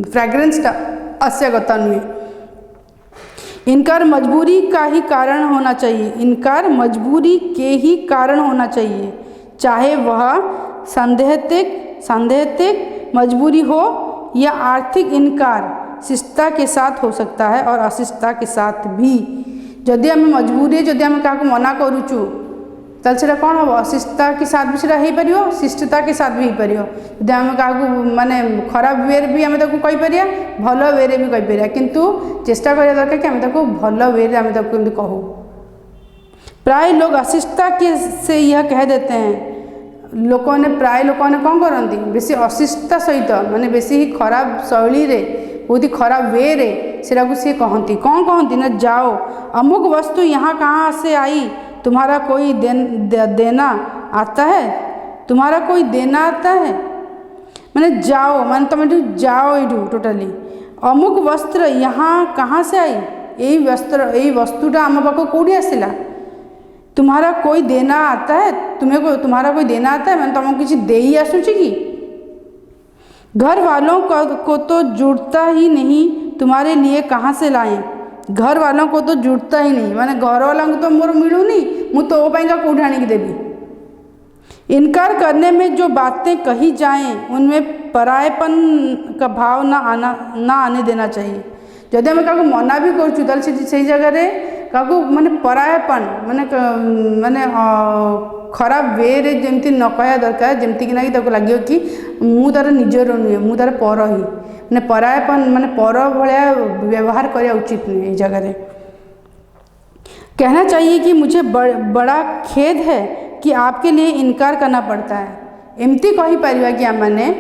फ्रेग्रेंसटा आसा कथा नुहे। इनकार मजबूरी का ही कारण होना चाहिए, इनकार मजबूरी के ही कारण होना चाहिए, चाहे वह संदेहात्मक मजबूरी हो या आर्थिक इनकार शिष्टता के साथ हो सकता है और अशिष्टता के साथ भी। जदि आम मजबूरी जदि आम क्या मना करुचु ताल से कौन हम अशिष्टता के साथ भी से पार, शिष्टता के साथ भी हो पार। जब आम क्या माने खराब वे भी आम कहीपर, भल वे भी कहीपर, किंतु चेष्टा करा दरकार कि आम भल वे आम कहूँ। प्राय लोग अशिष्टता के से यह कह देते हैं, लोक ने प्राय लोक ने कौन करती बेसी अशिष्टता सहित माने बेसी ही खराब शैली रे बहुत ही खराब वे रे सेटा को सी कहती। कौन कहती ना, जाओ अमुक वस्तु यहाँ कहाँ से आई, तुम्हारा कोई देना आता है, तुम्हारा कोई देना आता है। माने जाओ माने तुम जाओ ये टोटाली अमुक वस्त्र यहाँ कहाँ से आई, यही वस्तुटा आम पाक कौटी आसला, तुम्हारा कोई देना आता है, तुम्हारा कोई देना आता है मैंने तुमको किसी दे ही आसूची कि। घर वालों को तो जुड़ता ही नहीं, तुम्हारे लिए कहाँ से लाएं। घर वालों को तो जुड़ता ही नहीं माने घर वालों को तो मोर मिलूनी, मु तो का कौट आनिक देवी। इनकार करने में जो बातें कही जाएं उनमें परायपन का भाव ना आने देना चाहिए। जदि आम क्या मना भी करूँ से जगह क्या माने परायपन माने माने खराब वे रे जमती न कह दरकार, जमती कि लगे कि मु तार निजर नुहे, मु तार पर ही माने परायपन माने पर भाया व्यवहार करने उचित नुहे। ये जगह कहना चाहिए कि मुझे बड़ा खेद है कि आपके लिए इनकार करना पड़ता है। एमती कहीपर कि आम मैंने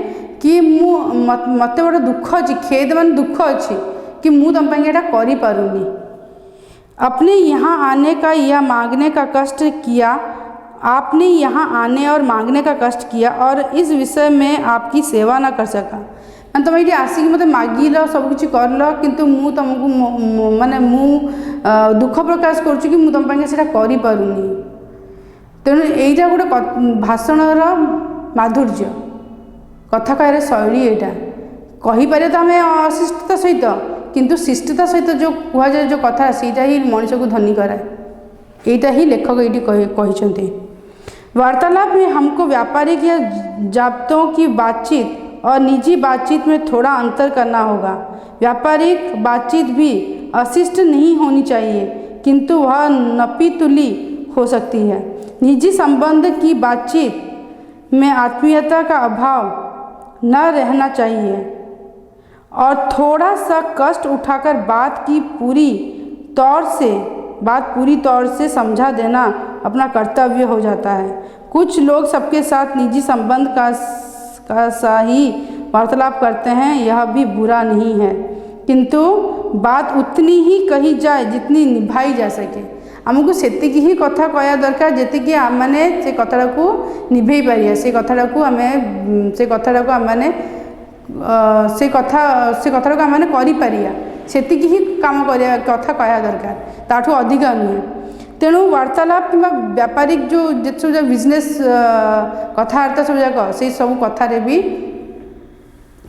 कि मत बड़ा दुख अच्छी, खेद मान दुख अच्छी कि मु तुम यहाँ करूनी। अपने यहाँ आने का या मांगने का कष्ट किया, आपने यहाँ आने और मांगने का कष्ट किया और इस विषय में आपकी सेवा ना कर सका। मैं तुम ये आसिक मत मागिल सबकि कर लो, किंतु मु तुमको माने मु दुख प्रकाश करुच्ची कि मु तुम से करूनी। तेणु यहीटा गोटे भाषणर माधुर्य, कथा कहर शैली यहाँ कहीपर तो आम अशिष्टता सहित, किंतु शिष्टता सहित जो कहुए जो कथा सीटा ही मनीष को धनी कराए। यहीटा ही लेखक ये कहते। वार्तालाप में हमको व्यापारिक या जाब्तों की बातचीत और निजी बातचीत में थोड़ा अंतर करना होगा। व्यापारिक बातचीत भी अशिष्ट नहीं होनी चाहिए, किंतु वह नपीतुली हो सकती है। निजी संबंध की बातचीत में आत्मीयता का अभाव न रहना चाहिए और थोड़ा सा कष्ट उठाकर बात पूरी तौर से समझा देना अपना कर्तव्य हो जाता है। कुछ लोग सबके साथ निजी संबंध का सा ही वार्तालाप करते हैं, यह भी बुरा नहीं है, किंतु बात उतनी ही कही जाए जितनी निभाई जा सके। आमको सेति ही कथा कहया दरकार जी आम मैंने से कथा को निभे पारिया, से कथा को आम से कथा को आम मैंने से कथा को आम मैंने करिया, सेति ही काम करिया कथा कहया दरकार, ताठू अधिक नुहे। तेणु वार्तालाप किंवा व्यापारिक जो जित सब बिजनेस कथबार्ता सब जाक से सब कथार भी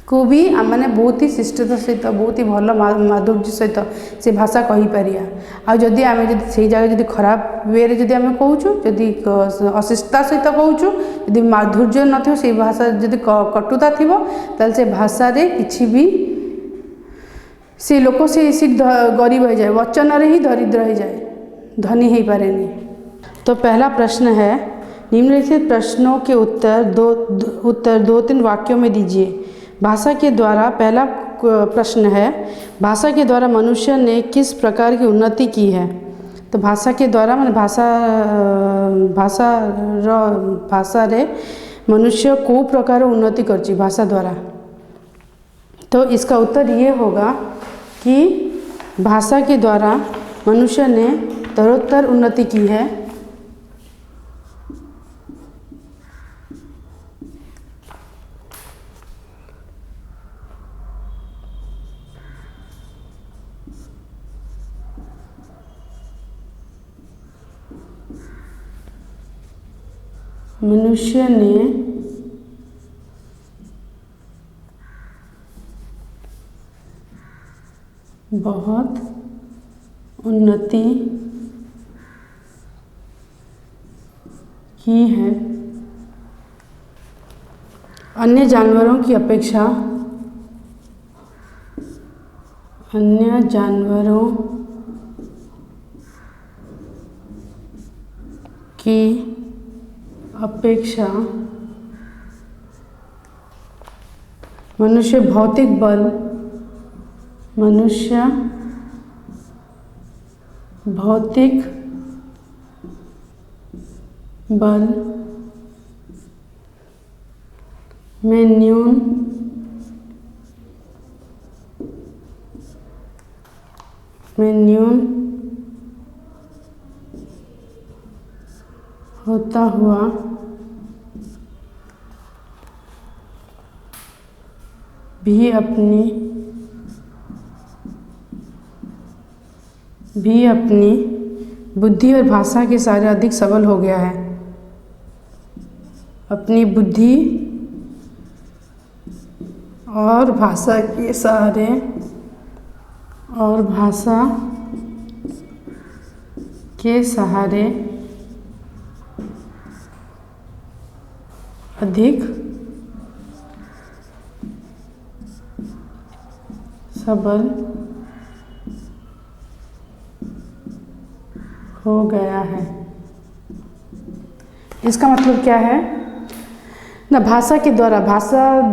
को भी आम मैंने बहुत ही शिष्टता सहित बहुत ही भल माधुर्य सहित से भाषा कहीपरिया। आदि आम से जगह जब खराब वे जब आम कहूँ जदि अशिष्टता सहित कहूँ जदि माधुर्य न से भाषा जदि कटुता थी ताल से भाषा रे किसी भी से लोक से गरीब हो जाए, वचन ही दरिद्र हो जाए, धनी हो पारे नहीं। तो पहला प्रश्न है, निम्नलिखित प्रश्नों के उत्तर दो तीन वाक्यों में दीजिए। भाषा के द्वारा, पहला प्रश्न है, भाषा के द्वारा मनुष्य ने किस प्रकार की उन्नति की है। तो भाषा के द्वारा मैंने भाषा रे मनुष्य को प्रकार उन्नति करची भाषा द्वारा। तो इसका उत्तर ये होगा कि भाषा के द्वारा मनुष्य ने तरोत्तर उन्नति की है। मनुष्य ने बहुत उन्नति की है अन्य जानवरों की अपेक्षा, अन्य जानवरों की अपेक्षा मनुष्य भौतिक बल में न्यून होता हुआ भी अपनी बुद्धि और भाषा के सहारे अधिक सबल हो गया है। अपनी बुद्धि और भाषा के सहारे अधिक सबल हो गया है। इसका मतलब क्या है ना, भाषा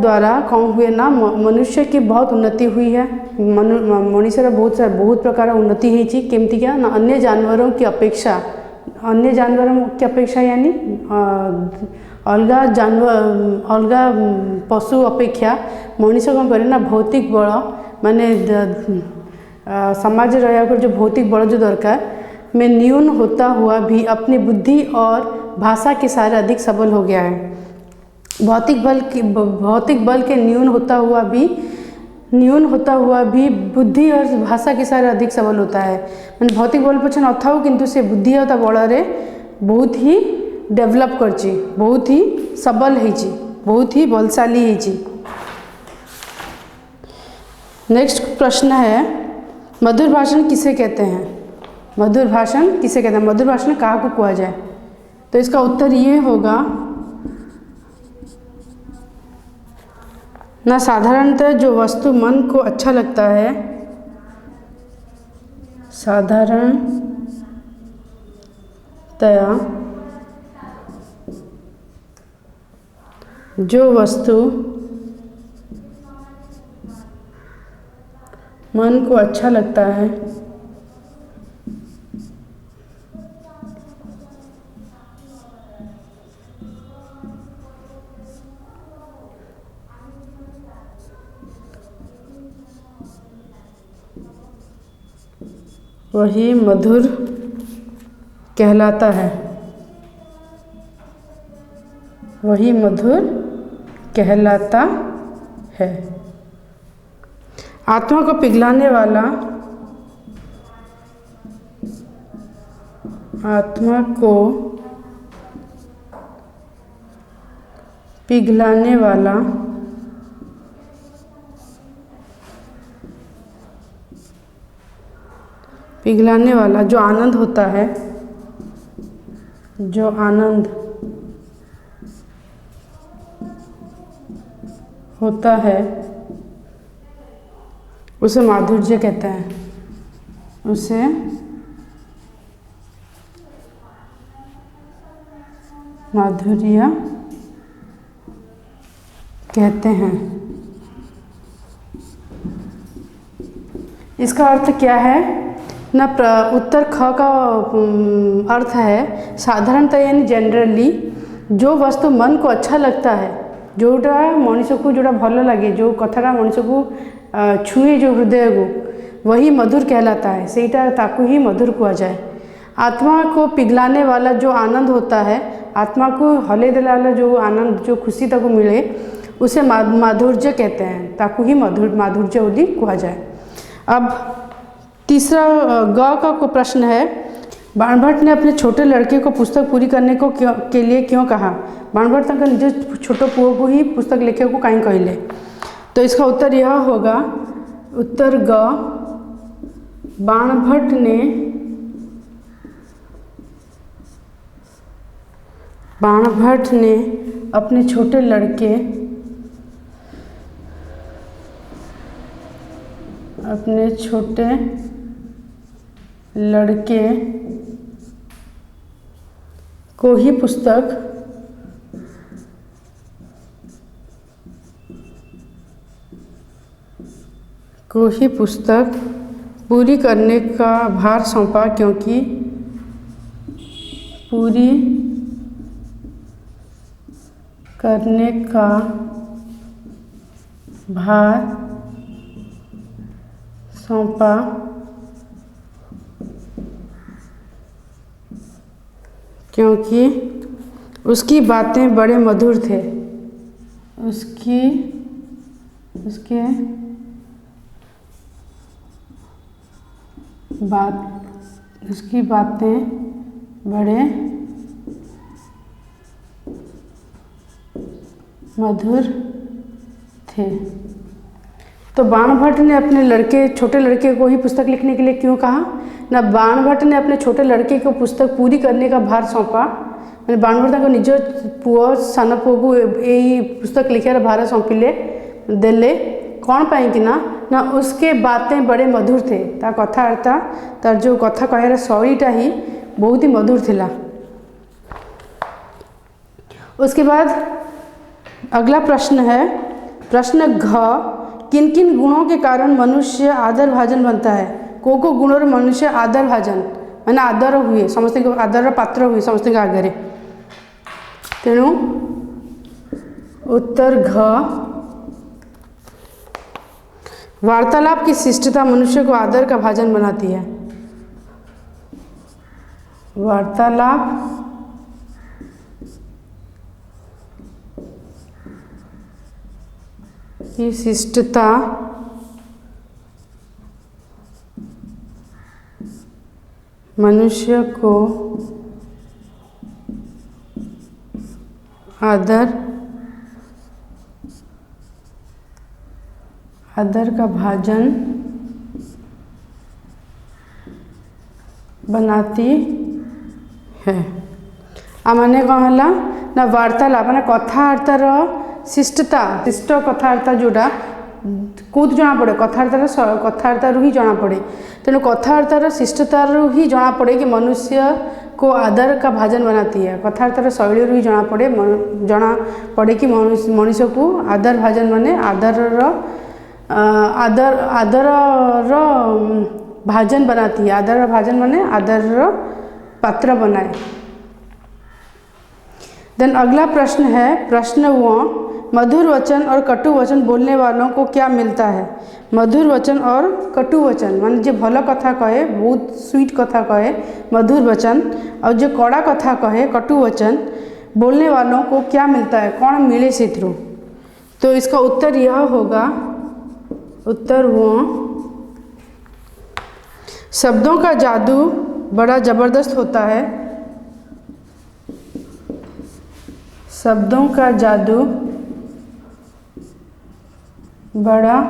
द्वारा कौन हुए ना मनुष्य की बहुत उन्नति हुई है। मनुष्य बहुत प्रकार उन्नति होती केमती क्या ना, अन्य जानवरों की अपेक्षा यानी अलगा पशु अपेक्षा मनुष्य कौन करे ना, भौतिक बल माने समाज रहा जो भौतिक बल जो दरकार में न्यून होता हुआ भी अपनी बुद्धि और भाषा के सहारे अधिक सबल हो गया है। भौतिक बल के न्यून होता हुआ भी बुद्धि और भाषा के सहारे अधिक सबल होता है। मैंने भौतिक बल पछे न था किंतु से बुद्धि और बल रे बहुत ही डेवलप करची, बहुत ही सबल होईची, बहुत ही बलशाली होईची। नेक्स्ट प्रश्न है, मधुर भाषण किसे कहते हैं। मधुर भाषण किसे कहते हैं, मधुर भाषण कहा को कहा जाए। तो इसका उत्तर ये होगा ना, साधारणतः जो वस्तु मन को अच्छा लगता है, साधारणतया जो वस्तु मन को अच्छा लगता है वही मधुर कहलाता है, वही मधुर कहलाता है। आत्मा को पिघलाने वाला आत्मा को पिघलाने वाला जो आनंद होता है, जो आनंद होता है उसे माधुर्य कहते हैं। उसे माधुर्य कहते हैं। इसका अर्थ क्या है ना? उत्तर ख का अर्थ है साधारणतः यानी जनरली जो वस्तु मन को अच्छा लगता है, जोटा मनुष्य को जोटा भल लगे, जो कथाटा मनुष्य को छुए जो हृदय को, वही मधुर कहलाता है। सेटा ताकू ही मधुर कहा जाए। आत्मा को पिघलाने वाला जो आनंद होता है, आत्मा को हले देने वाला जो आनंद, जो खुशी ताकू मिले, उसे माधुर्य कहते हैं। ताकू ही माधुर्य बोली कहा जाए। अब तीसरा ग का को प्रश्न है, बाणभट्ट ने अपने छोटे लड़के को पुस्तक पूरी करने के लिए क्यों कहा? बाणभट्ट तक निज छोटे पुओ को ही पुस्तक लिखे को कहीं कहले। तो इसका उत्तर यह होगा, उत्तर ग, बाणभट्ट ने अपने छोटे लड़के को ही पुस्तक पूरी करने का भार सौंपा, क्योंकि पूरी करने का भार सौंपा क्योंकि उसकी बातें बड़े मधुर थे। उसकी बातें बड़े मधुर थे। तो बाणभट्ट ने अपने छोटे लड़के को ही पुस्तक लिखने के लिए क्यों कहा ना? बाणभट्ट ने अपने छोटे लड़के को पुस्तक पूरी करने का भार सौंपा। मैंने बाणभट्ट को निज पुओ सान पुओ को यही पुस्तक लिखार भार सौंपिले देले। कौन पाई कि ना उसके बातें बड़े मधुर थे। ता कथाबार्ता तार जो कथा कहर शैलीटा ही बहुत ही मधुर थिला। उसके बाद अगला प्रश्न है, प्रश्न घ, किन किन गुणों के कारण मनुष्य आदर भाजन बनता है? को गुणर मनुष्य आदर भाजन मैंने आदर हुए, समस्त आदर पात्र हुए समस्त आगे। तेणु उत्तर घ, वार्तालाप की शिष्टता मनुष्य को आदर का भाजन बनाती है। वार्तालाप की शिष्टता मनुष्य को आदर का भाजन बनाती है। मैंने कहला ना वार्तालाप मैंने कथाबार्तार शिष्ट कथाबार्ता जोटा कौन जना पड़े, कथाबार्तार ही जना पड़े। तेणु कथाबार्तार शिष्टतार ही जना पड़े कि मनुष्य को आदर का भाजन बनाती है। कथाबार्तार शैली ही जना पड़े कि मनुष्य को आदर भाजन माने आदर भाजन बनाती है। आदर भाजन माने आदर पात्र बनाए। देन अगला प्रश्न है, प्रश्न वो, मधुर वचन और कटु वचन बोलने वालों को क्या मिलता है? मधुर वचन और कटु वचन माने जो भल कथा कहे, बहुत स्वीट कथा कहे मधुर वचन, और जो कड़ा कथा कहे कटु वचन, बोलने वालों को क्या मिलता है? कौन मिले से थ्रू? तो इसका उत्तर यह होगा, उत्तर वो, शब्दों का जादू बड़ा ज़बरदस्त होता है, शब्दों का जादू बड़ा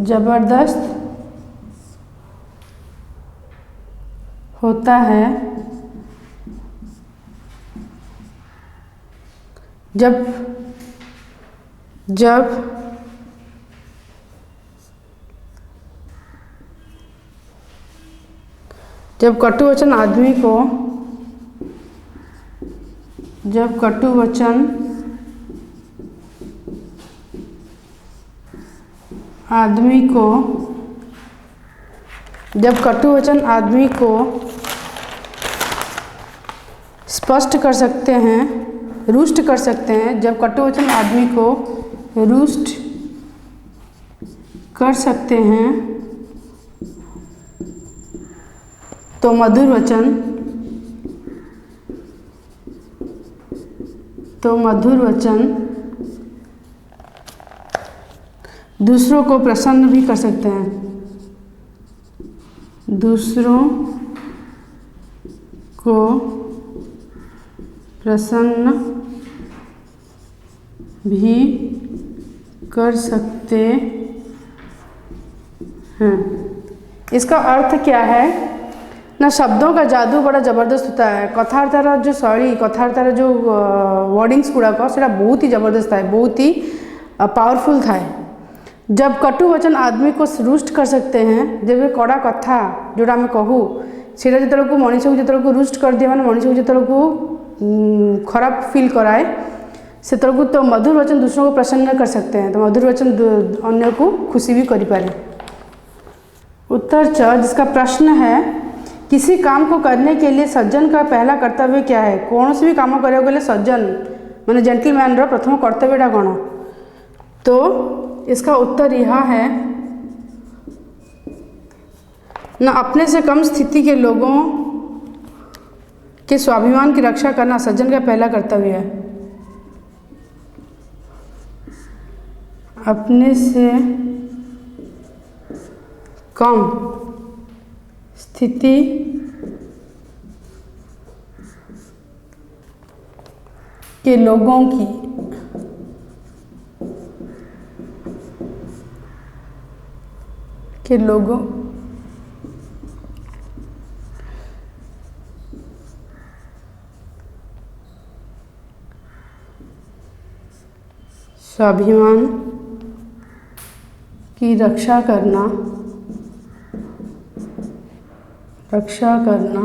ज़बरदस्त होता है, जब जब जब कटुवचन आदमी को जब कटुवचन आदमी को जब कटुवचन आदमी को स्पष्ट कर सकते हैं, रुष्ट कर सकते हैं, जब कटुवचन आदमी को रुष्ट कर सकते हैं तो मधुर वचन दूसरों को प्रसन्न भी कर सकते हैं, दूसरों को प्रसन्न भी कर सकते हैं। इसका अर्थ क्या है ना, शब्दों का जादू बड़ा जबरदस्त होता है, कथार्तार जो शैली कथार्तार जो वर्डिंग्स गुड़ाक से बहुत ही जबरदस्त है, बहुत ही पावरफुल था। जब कटुवचन आदमी को रुष्ट कर सकते हैं, जब कड़ा कथा जोड़ा आम कहूँ से जो मनीष को जो रुष्ट कर दिए मैंने मनीष को जो खराब फील कराए से तो मधुर वचन दूसरों को प्रसन्न कर सकते हैं, तो मधुर वचन अन्य को खुशी भी करें। उत्तर च, जिसका प्रश्न है किसी काम को करने के लिए सज्जन का पहला कर्तव्य क्या है। कौन सी भी काम करने गले सज्जन माने जेंटलमैन रो प्रथम कर्तव्यटा कौन, तो इसका उत्तर यह है न अपने से कम स्थिति के लोगों के स्वाभिमान की रक्षा करना सज्जन का पहला कर्तव्य है। अपने से कम स्थिति के लोगों की स्वाभिमान की रक्षा करना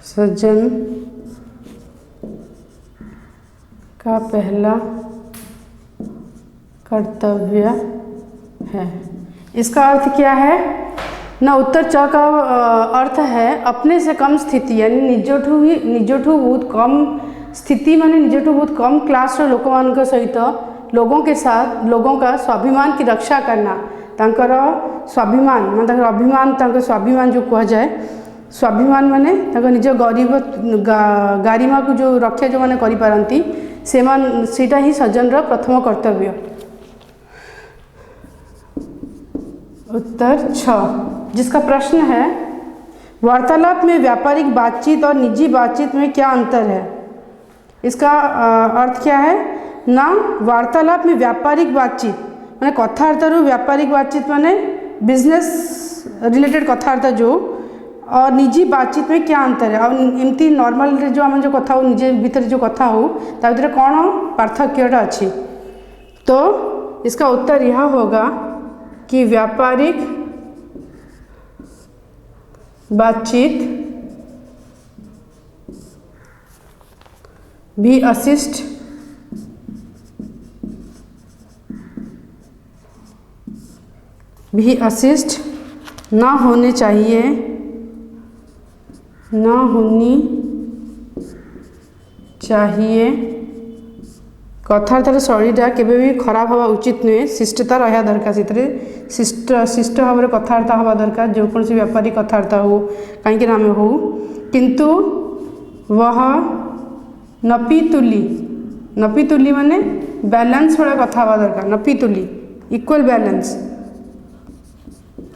सज्जन का पहला कर्तव्य है। इसका अर्थ क्या है ना, उत्तर च का अर्थ है अपने से कम स्थिति यानी निजठू बहुत कम स्थिति माने निजठू बहुत कम क्लास लोक मान सहित लोगों के साथ लोगों का स्वाभिमान की रक्षा करना, तांकर स्वाभिमान माने तांकर अभिमान तांकर स्वाभिमान जो कह जाए, स्वाभिमान माने तांकर निज गरीब गारिमा को जो रक्षा जो माने करि पारंती सेटा ही सज्जन प्रथम कर्तव्य। उत्तर छ, जिसका प्रश्न है वार्तालाप में व्यापारिक बातचीत और निजी बातचीत में क्या अंतर है। इसका अर्थ क्या है ना, वार्तालाप में व्यापारिक बातचीत माने कथार्थ व्यापारिक बातचीत माने बिजनेस रिलेटेड कथार्थ जो, और निजी बातचीत में क्या अंतर है, और एमती नॉर्मल जो आम जो कथा हो निजे भीतर जो कथा हो ता भीतर कौन पार्थक्यटा अच्छी, तो इसका उत्तर यह होगा कि व्यापारिक बातचीत भी अशिष्ट ना होनी चाहिए। कथार्थ शैलीटा केबे भी खराब हवा उचित नुहे, शिष्टता रहा दरकार, से शिष्ट भाव में कथार्थ हवा दरकार, जो कौन सी व्यापारिक कथार्थ हो कहीं आम हो, किंतु वह नपी तुली नपी तुली माने बैलेंस वाला कथा हवा दरकार। नपी तुली इक्वल बैलेंस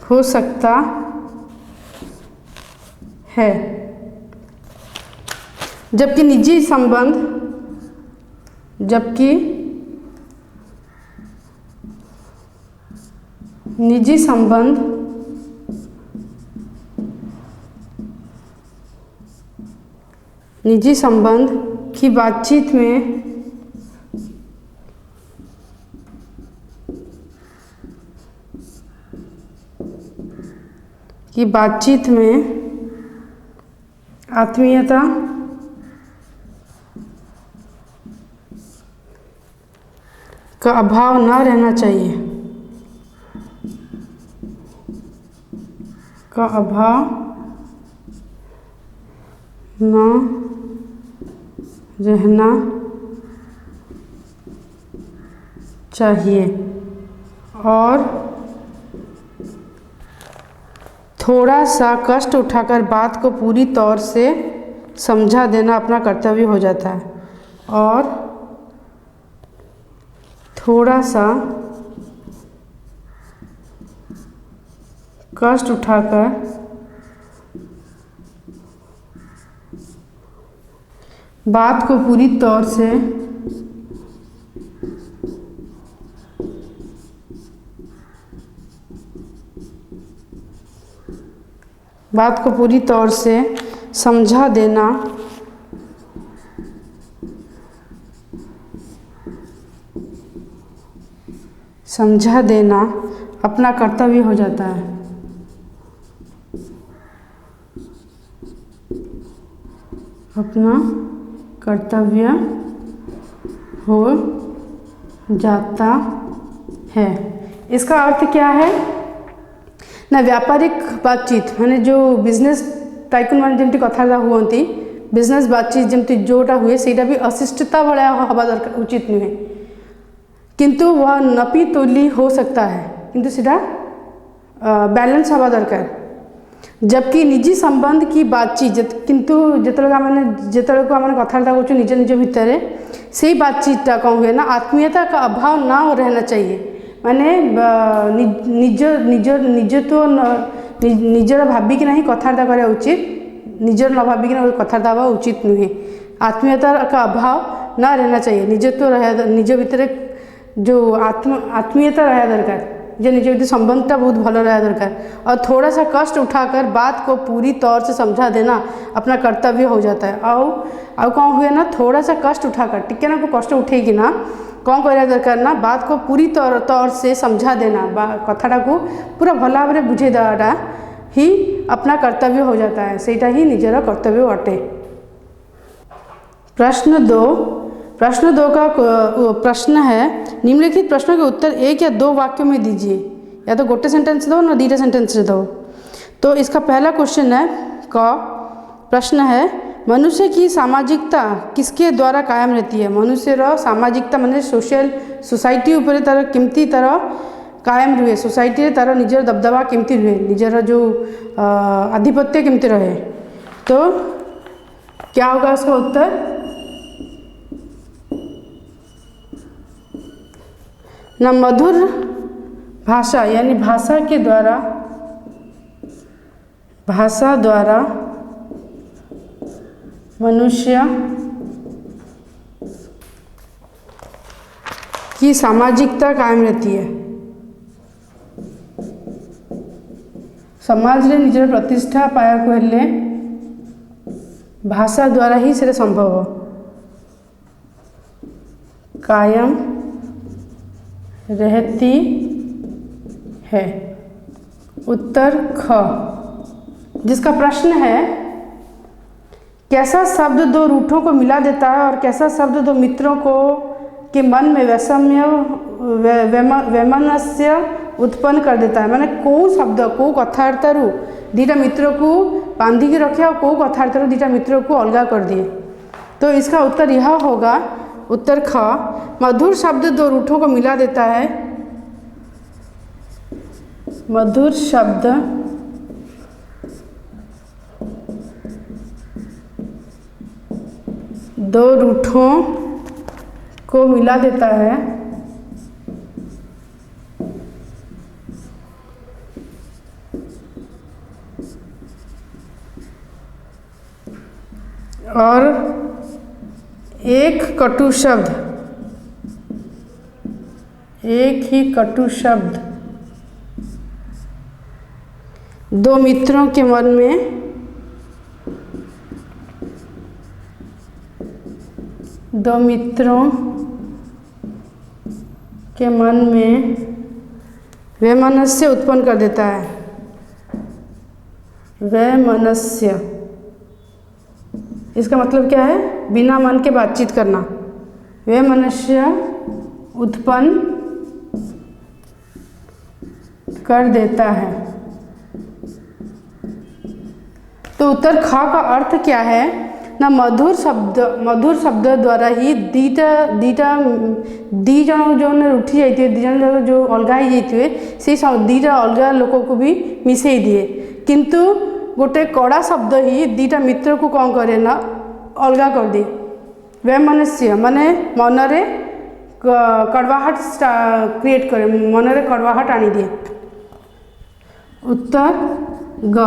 हो सकता है। जबकि निजी संबंध निजी संबंध की बातचीत में आत्मीयता का अभाव न रहना चाहिए। का अभाव न रहना चाहिए और थोड़ा सा कष्ट उठाकर बात को पूरी तौर से समझा देना अपना कर्तव्य हो जाता है। और थोड़ा सा कष्ट उठाकर बात को पूरी तौर से समझा देना अपना कर्तव्य हो जाता है। अपना कर्तव्य हो जाता है। इसका अर्थ क्या है ना, व्यापारिक बातचीत माने जो बिजनेस टाइकुन मान जमती कथार्था हुअंती बिजनेस बातचीत जमती जोटा हुए सेटा भी अशिष्टता भाया हवा दरकार, उचित नुहे। किंतु वह नपी तुली हो सकता है, किंतु सीधा बैलेंस हवा दरकार। जबकि निजी संबंध की बातचीत किंतु जितने को आम कथबार्ता कर निज निज भितर से बातचीतटा कौन हुए ना आत्मीयता का अभाव ना रहना चाहिए। माने निज निज निज तो निजर भाविक ना ही कथबार्ता करा उचित, निजर न भाविक कथबार्ता हवा उचित नुहे। आत्मीयता का अभाव ना रहना चाहिए। निजत्व रहा निज भितर जो आत्मीयता रहा दरकार, जो निज भितर संबंधटा बहुत भल रहा दरकार। और थोड़ा सा कष्ट उठाकर बात को पूरी तौर से समझा देना अपना कर्तव्य हो जाता है। आउ कौन हुए ना थोड़ा सा कष्ट उठाकर टिके ना को कष्ट उठे कि ना कौन करा दरकार ना बात को पूरी तौर से समझा देना, कथाटा को पूरा भल भाव में बुझे देवाटा ही अपना कर्तव्य हो जाता है। सेटा ही निजर कर्तव्य अटे। प्रश्न दो का प्रश्न है, निम्नलिखित प्रश्नों के उत्तर एक या दो वाक्यों में दीजिए। या तो गोटे सेंटेंस दो ना दीटा सेंटेंस दो। तो इसका पहला क्वेश्चन है प्रश्न है, मनुष्य की सामाजिकता किसके द्वारा कायम रहती है। मनुष्यर सामाजिकता माने सोसाइटी उपर तार केमती तार कायम रुहे, सोसाइटी तार निजर दबदबा केमती रुहे, निजर जो आधिपत्य केमती रहे। तो क्या होगा उसका उत्तर ना मधुर भाषा यानी भाषा द्वारा मनुष्य की सामाजिकता कायम रहती है। समाज रे निजर प्रतिष्ठा पाया को हेले भाषा द्वारा ही से संभव कायम रहती है। उत्तर ख, जिसका प्रश्न है कैसा शब्द दो रूठों को मिला देता है और कैसा शब्द दो मित्रों को के मन में वैमनस्य उत्पन्न कर देता है। माने कौ शब्द कौ कथबार्ता दीटा मित्र को बांधिकी रखे और कौ कथबार्ता दीटा मित्र को अलगा कर दिए। तो इसका उत्तर यह होगा उत्तर ख, मधुर शब्द दो रूठों को मिला देता है। मधुर शब्द दो रूठों को मिला देता है और एक कटु शब्द, एक ही कटु शब्द दो मित्रों के मन में वैमनस्य उत्पन्न कर देता है। वैमनस्य, इसका मतलब क्या है? बिना मन के बातचीत करना। वैमनस्य उत्पन्न कर देता है। तो उत्तर ख का अर्थ क्या है ना? मधुर शब्द द्वारा ही दी जन जो उठी जाइए, दी जन जो अलगा ही जाइए से दीटा अलगा लोक को भी मिसई दिए, किंतु गोटे कड़ा शब्द ही दीटा मित्र को कौन करे ना अलगा कर दिए। वैमनस्य माने मनरे कड़वाहट क्रिएट करे, मनरे कड़वाहट आनी दिए। उत्तर ग,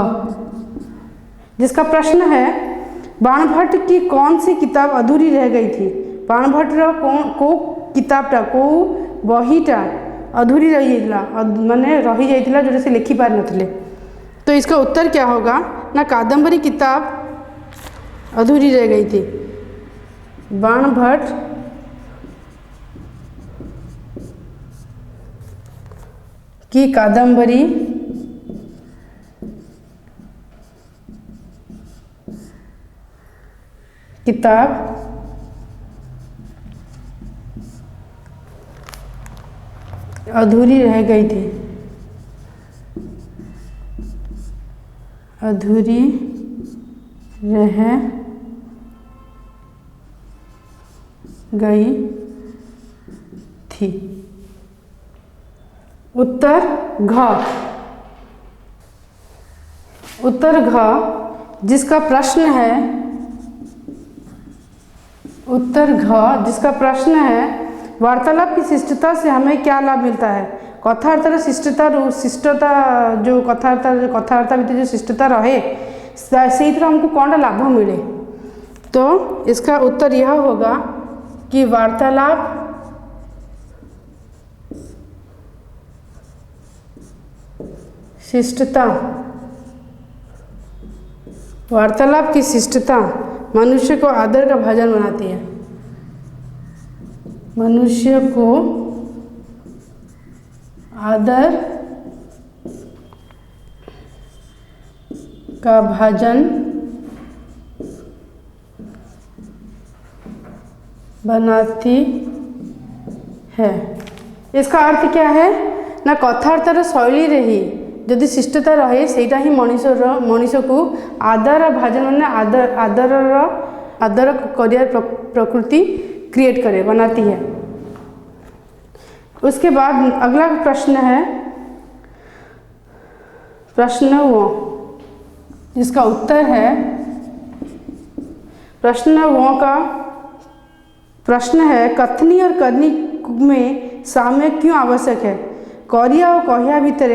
जिसका प्रश्न है बाणभट्ट की कौन सी किताब अधूरी रह गई थी? बाणभट्ट को किताबटा को बहीटा अधूरी रही माने रही जाइतिला जोटा से लिखि पार नथिले। तो इसका उत्तर क्या होगा ना? कादम्बरी किताब अधूरी रह गई थी। बाणभट्ट की कादम्बरी किताब अधूरी रह गई थी। अधूरी रह गई थी। उत्तर घ। उत्तर घ, जिसका प्रश्न है वार्तालाप की शिष्टता से हमें क्या लाभ मिलता है? कथावार्तार शिष्टता जो कथावार्ता भीतर जो शिष्टता रहे से हमको कौन लाभ मिले? तो इसका उत्तर यह होगा कि वार्तालाप की शिष्टता मनुष्य को आदर का भाजन बनाती है। मनुष्य को आदर का भाजन बनाती है। इसका अर्थ क्या है ना? कथावार्तार शैली रही जदि शिष्टता रहे सेटा ही मनीष को आदर भाजन माने आदर करियर प्रकृति क्रिएट करे बनाती है। उसके बाद अगला प्रश्न है प्रश्न वो, जिसका उत्तर है प्रश्न वो का प्रश्न है कथनी और करनी में साम्य क्यों आवश्यक है? करिया और कहिया भितर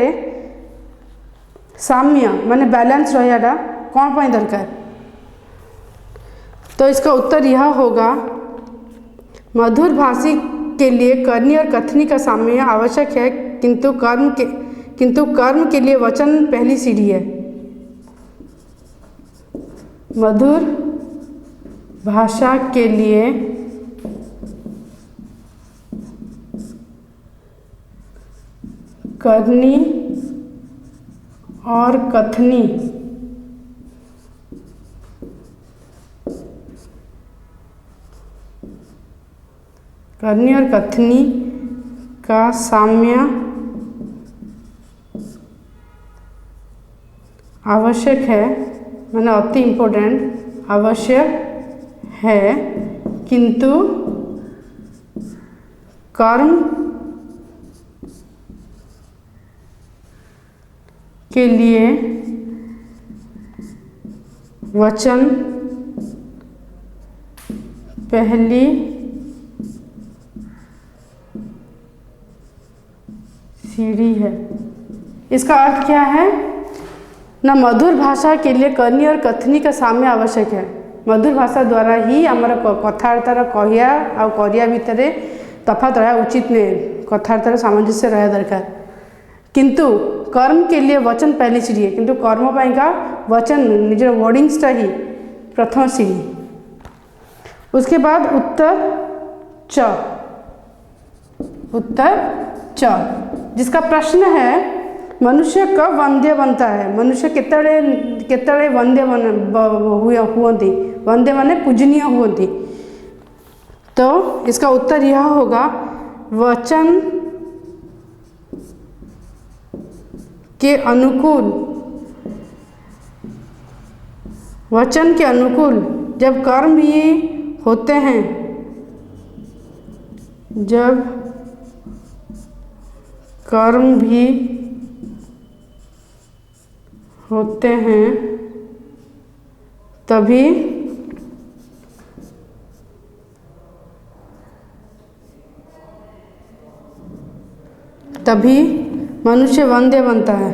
साम्य माने बैलेंस रहा कौन पाई दरकार? तो इसका उत्तर यह होगा मधुर भाषी के लिए करनी और कथनी का साम्य आवश्यक है, किंतु कर्म के लिए वचन पहली सीढ़ी है। मधुर भाषा के लिए करनी और कथनी का साम्य आवश्यक है, माने अति इम्पोर्टेंट आवश्यक है, किंतु कर्म के लिए वचन पहली सीढ़ी है। इसका अर्थ क्या है ना, मधुर भाषा के लिए करनी और कथनी का साम्य आवश्यक है। मधुर भाषा द्वारा ही आमर कथार्तार कहिया आ करिया भितर तफात रहा उचित नहीं, कथार्तार सामंजस्य रहा दरकार। किंतु कर्म के लिए वचन पहली सीढ़ी है, किंतु कर्म पाइका वचन निजर वर्डिंग्सटा ही प्रथम सीढ़ी। उसके बाद उत्तर च जिसका प्रश्न है मनुष्य कब वंद्य बनता है, मनुष्य केतळे वंद्य हुअन्ति, वंद्य माने पूजनीय हुअन्ति। तो इसका उत्तर यह होगा वचन के अनुकूल जब कर्म भी होते हैं, जब कर्म भी होते हैं तभी मनुष्य वंद्य बनता है।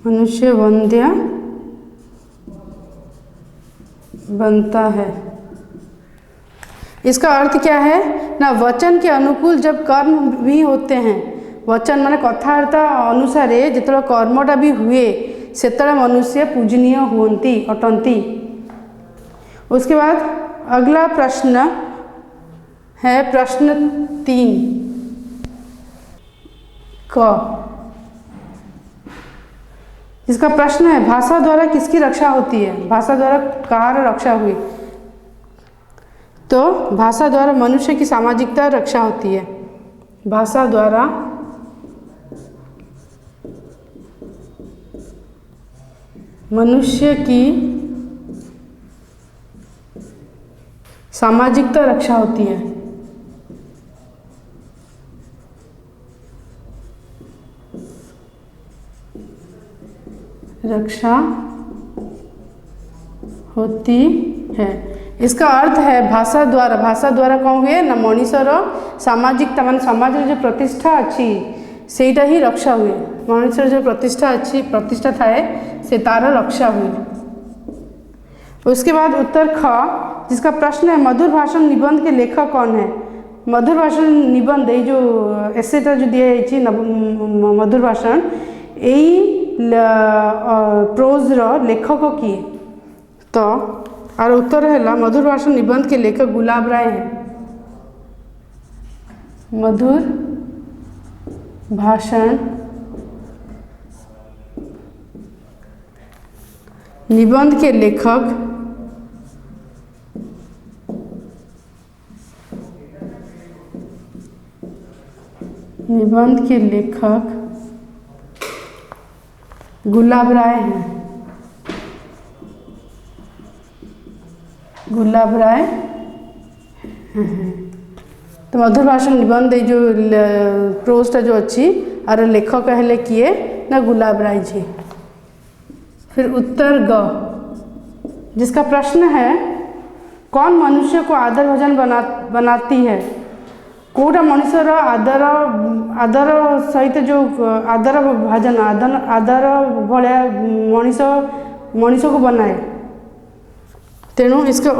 मनुष्य वंद्य बनता है। इसका अर्थ क्या है ना, वचन के अनुकूल जब कर्म भी होते हैं, वचन माने कथार्थ अनुसार जिते कर्मटा भी हुए से मनुष्य पूजनीय हुअन्ति अटंती। उसके बाद अगला प्रश्न है प्रश्न 3 क। इसका प्रश्न है भाषा द्वारा किसकी रक्षा होती है, भाषा द्वारा कहाँ रक्षा हुई। तो भाषा द्वारा मनुष्य की सामाजिकता रक्षा होती है। भाषा द्वारा मनुष्य की सामाजिकता रक्षा होती है। रक्षा होती है। इसका अर्थ है भाषा द्वारा कौन हुए ना, मनीषर सामाजिकता मान समाज जो प्रतिष्ठा अच्छी सेटा ही रक्षा हुए। मनुष्य जो प्रतिष्ठा थाए से तार रक्षा हुए। उसके बाद उत्तर ख जिसका प्रश्न है मधुर भाषण निबंध के लेखक कौन है। मधुर भाषण निबंध ये जो एसेटा जो दिखाई मधुर भाषण यही प्रोजर लेखक किए। तो आर उत्तर है मधुर भाषण निबंध के लेखक गुलाब राय हैं। मधुर भाषण निबंध के लेखक गुलाब राय हैं। गुलाब राय तो मधुर भाषण निबंध जो प्रोजटा जो अच्छी आर लेखक हेले किए ना गुलाब राय जी। फिर उत्तर ग जिसका प्रश्न है कौन मनुष्य को आदर भजन बनाती है। कोटा मनुष्यर आदर सहित जो आदर भजन आदर भाया मनीष को बनाए। तेणु इसका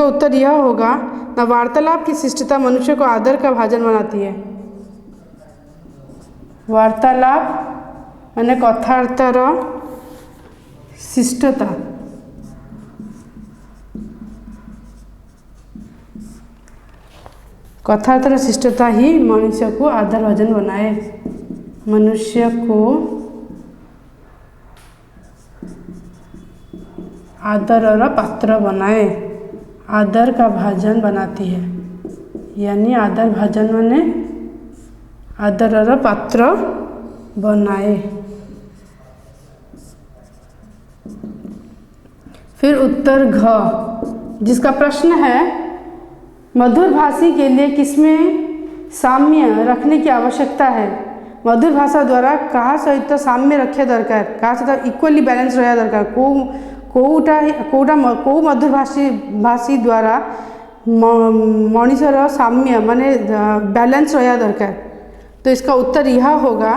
उत्तर यह होगा ना, वार्तालाप की शिष्टता मनुष्य को आदर का भाजन बनाती है। वार्तालाप माने कथार्तर शिष्टता। कथार्तर शिष्टता ही मनुष्य को आदर भजन बनाए। मनुष्य को आदर पात्र बनाए, आदर का भाजन बनाती है। यानी आदर भाजन माने आदर पात्र बनाए। फिर उत्तर घ जिसका प्रश्न है मधुर भाषी के लिए किसमें साम्य रखने की आवश्यकता है। मधुर भाषा द्वारा कहा सहित साम्य रखे दरकार, कहा सहित इक्वली बैलेंस रहा दरकार। कौटा मधुर भाषी द्वारा मनीषर साम्य माने बैलेंस रहा दरकार। तो इसका उत्तर यह होगा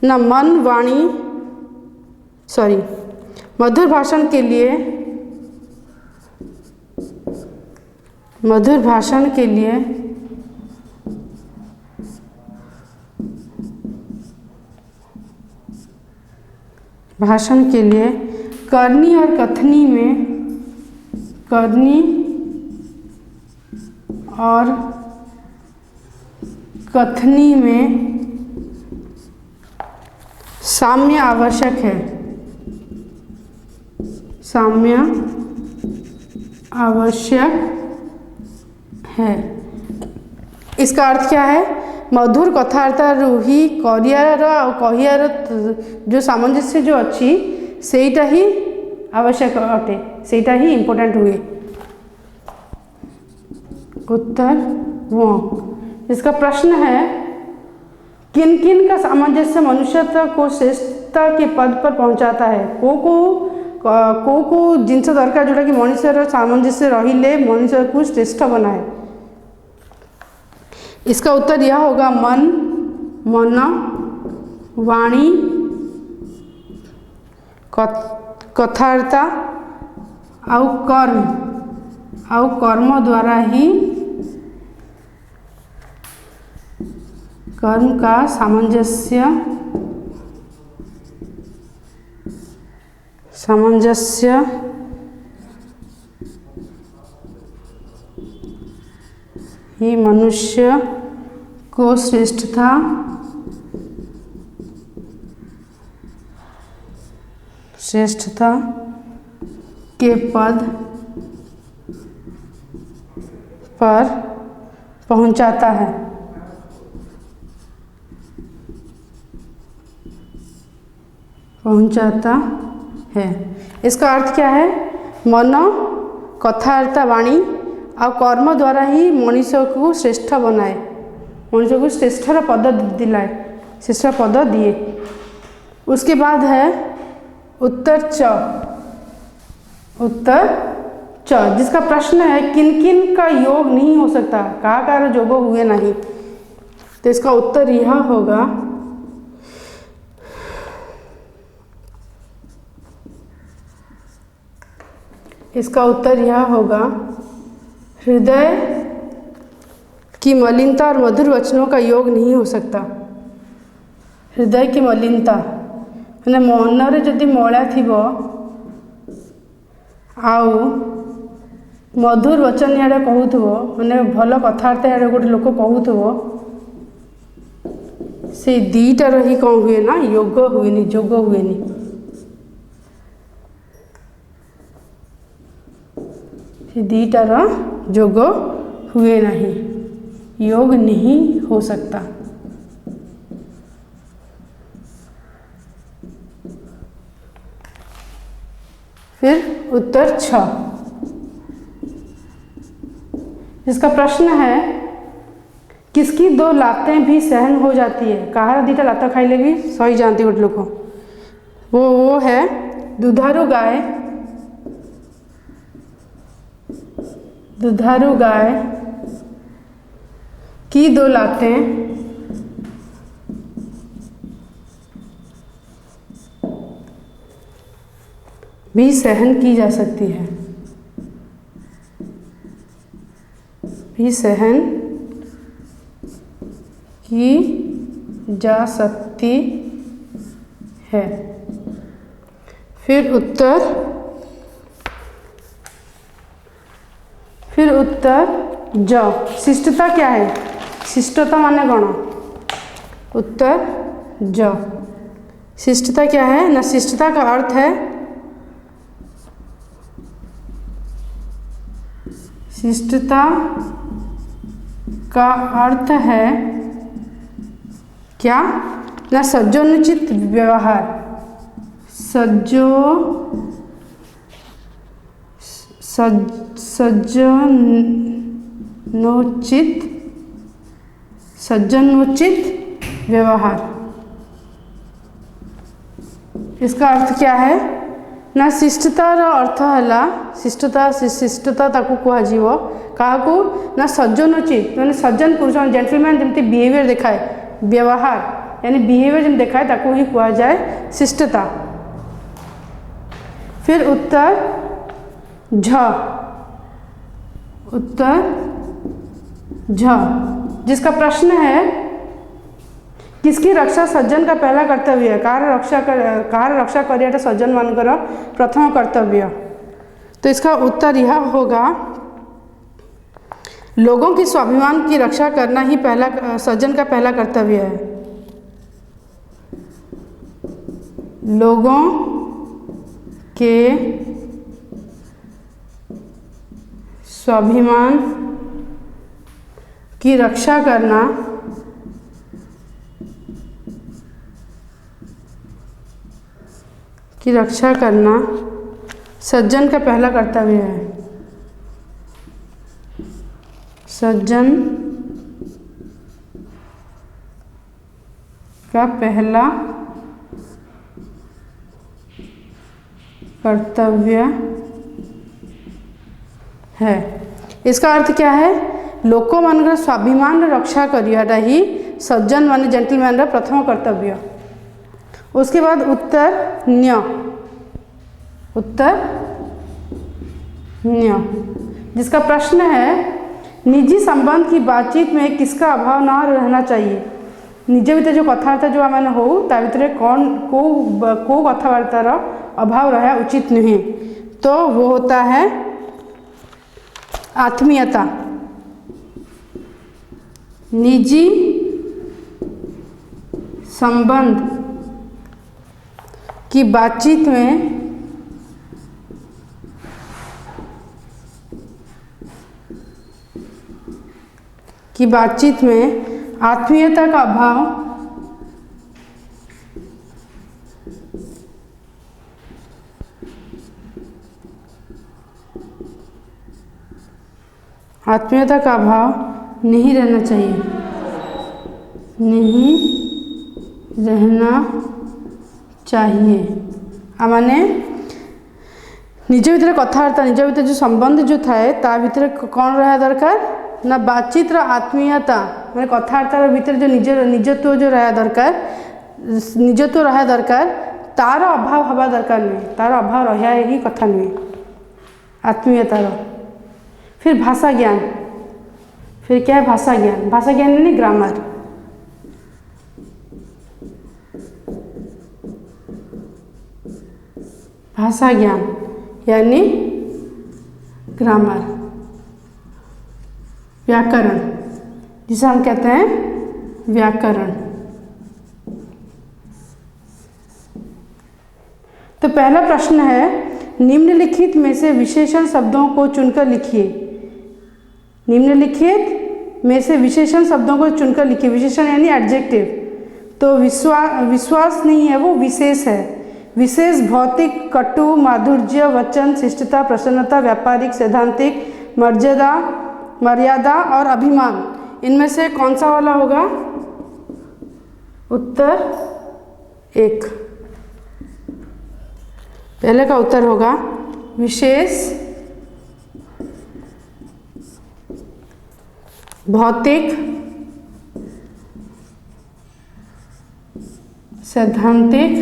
ना मन वाणी मधुर भाषण के लिए करनी और कथनी में साम्य आवश्यक है। इसका अर्थ क्या है? मधुर कथार्था रूही करियार और कहियार जो सामंजस्य जो अच्छी सेटा ही आवश्यक अटे, सेटा ही इम्पोर्टेंट हुए। उत्तर वो। इसका प्रश्न है किन किन का सामंजस्य मनुष्यता को श्रेष्ठता के पद पर पहुंचाता है? को जिनस दरकार जोटा कि मनुष्यर सामंजस्य रहिले मनुष्य को श्रेष्ठ बनाए। इसका उत्तर यह होगा मन वाणी कथार्था आउ कर्म द्वारा ही कर्म का सामंजस्य ही मनुष्य को श्रेष्ठता के पद पर पहुंचाता है। इसका अर्थ क्या है? मन कथार्था वाणी और कर्म द्वारा ही मनुष्य को श्रेष्ठ बनाए, मनुष्य को श्रेष्ठर पद दिलाए, श्रेष्ठ पद दिए। उसके बाद है उत्तर च, जिसका प्रश्न है किन किन का योग नहीं हो सकता, कहा योग हुए नहीं। तो इसका उत्तर यह होगा हृदय की मलिनता और मधुर वचनों का योग नहीं हो सकता। हृदय की मलिनता मैंने मनरे जदि मला थी आउ मधुर वचन याडे कहूथबो मैंने भल कथार्था याडे गोटे लोक कहूथबो से दीटार ही कौन हुए ना योग हुएनी, जोग हुएनी। से दीटार जोग हुए नहीं, योग नहीं हो सकता। फिर उत्तर 6, इसका प्रश्न है किसकी 2 लातें भी सहन हो जाती है? कहार दीटा लाता खाई लेगी सही जानती गोटे लोग, वो है दुधारू गाय की 2 लातें भी सहन की जा सकती है, फिर उत्तर ज, शिष्टता क्या है? शिष्टता माने कौन? उत्तर ज, शिष्टता क्या है ना? शिष्टता का अर्थ है क्या ना? सज्जनोचित व्यवहार, सज्जनोचित व्यवहार। इसका अर्थ क्या है ना? शिष्टतार अर्थ है शिष्टता ताकू कह କାହାକୁ ନା ସଜ୍ଜନୋଚିତ ମାନେ ସଜ୍ଜନ ପୁରୁଷ ଜେଣ୍ଟଲମ୍ୟାନ୍ ଯେମିତି ବିହେଭିयर ଦେଖାଏ ବ୍ୟବହାର यानी बिहेवियर जब देखा है ताको ही कुआ जाए शिष्टता। फिर उत्तर झ जिसका प्रश्न है किसकी रक्षा सज्जन का पहला कर्तव्य है। कार रक्षा करियाटा सज्जन मानकर प्रथम कर्तव्य। तो इसका उत्तर यह होगा लोगों की स्वाभिमान की रक्षा करना ही पहला सज्जन का पहला कर्तव्य है। लोगों के स्वाभिमान की रक्षा करना सज्जन का पहला कर्तव्य है। सज्जन का पहला कर्तव्य है। इसका अर्थ क्या है लोक मान स्वाभिमान रक्षा करियाटा ही सज्जन मान जेंटलमैन प्रथम कर्तव्य। उसके बाद उत्तर न्य जिसका प्रश्न है निजी संबंध की बातचीत में किसका अभाव न रहना चाहिए। निज भितर जो कथबार्ता जो आम हो ता भितर कौन को कथबार्तार अभाव रहा उचित नहीं। तो वो होता है आत्मीयता। निजी संबंध की बातचीत में आत्मीयता का अभाव नहीं रहना चाहिए। माने निज भितर कथबार्ता निज भितर जो संबंध जो थाए ता भितर कौन रहा दरकार ना बातचीत आत्मीयता मैंने कथबार्तार भितर जो निजत्व जो रहा दरकार तार अभाव हवा दरकार नहीं। तार अभाव रहा ही कथा नहीं आत्मीयतार। फिर भाषा ज्ञान। फिर क्या है भाषा ज्ञान। भाषा ज्ञान यानी ग्रामर। भाषा ज्ञान यानी ग्रामर व्याकरण जिसे हम कहते हैं व्याकरण। तो पहला प्रश्न है निम्नलिखित में से विशेषण शब्दों को चुनकर लिखिए। निम्नलिखित में से विशेषण शब्दों को चुनकर लिखिए। विशेषण यानी एडजेक्टिव। तो विश्वास नहीं है वो विशेष है। विशेष भौतिक कटु माधुर्य वचन शिष्टता प्रसन्नता व्यापारिक सैद्धांतिक मर्यादा और अभिमान इनमें से कौन सा वाला होगा। उत्तर एक। पहले का उत्तर होगा विशेष भौतिक सैद्धांतिक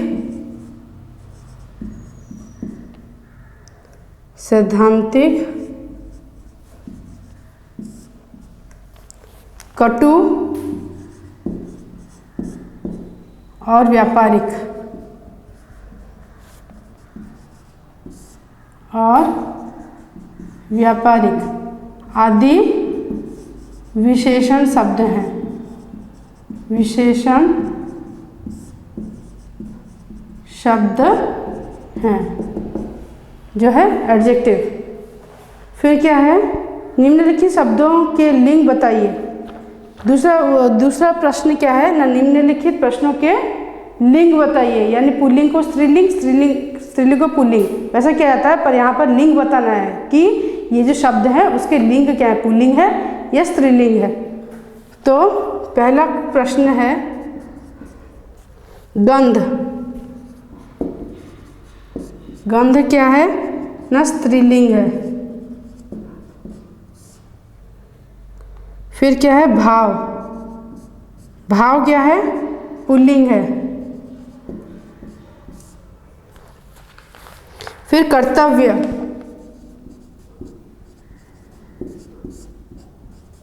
कटु और व्यापारिक आदि विशेषण शब्द हैं। विशेषण शब्द हैं जो है एडजेक्टिव। फिर क्या है निम्नलिखित शब्दों के लिंग बताइए। दूसरा प्रश्न क्या है ना निम्नलिखित प्रश्नों के लिंग बताइए। यानी पुल्लिंग को स्त्रीलिंग स्त्रीलिंग को पुल्लिंग वैसा क्या जाता है पर यहाँ पर लिंग बताना है कि ये जो शब्द है उसके लिंग क्या है पुल्लिंग है या स्त्रीलिंग है। तो पहला प्रश्न है गंध। गंध क्या है ना स्त्रीलिंग है। फिर क्या है भाव, भाव क्या है पुल्लिंग है। फिर कर्तव्य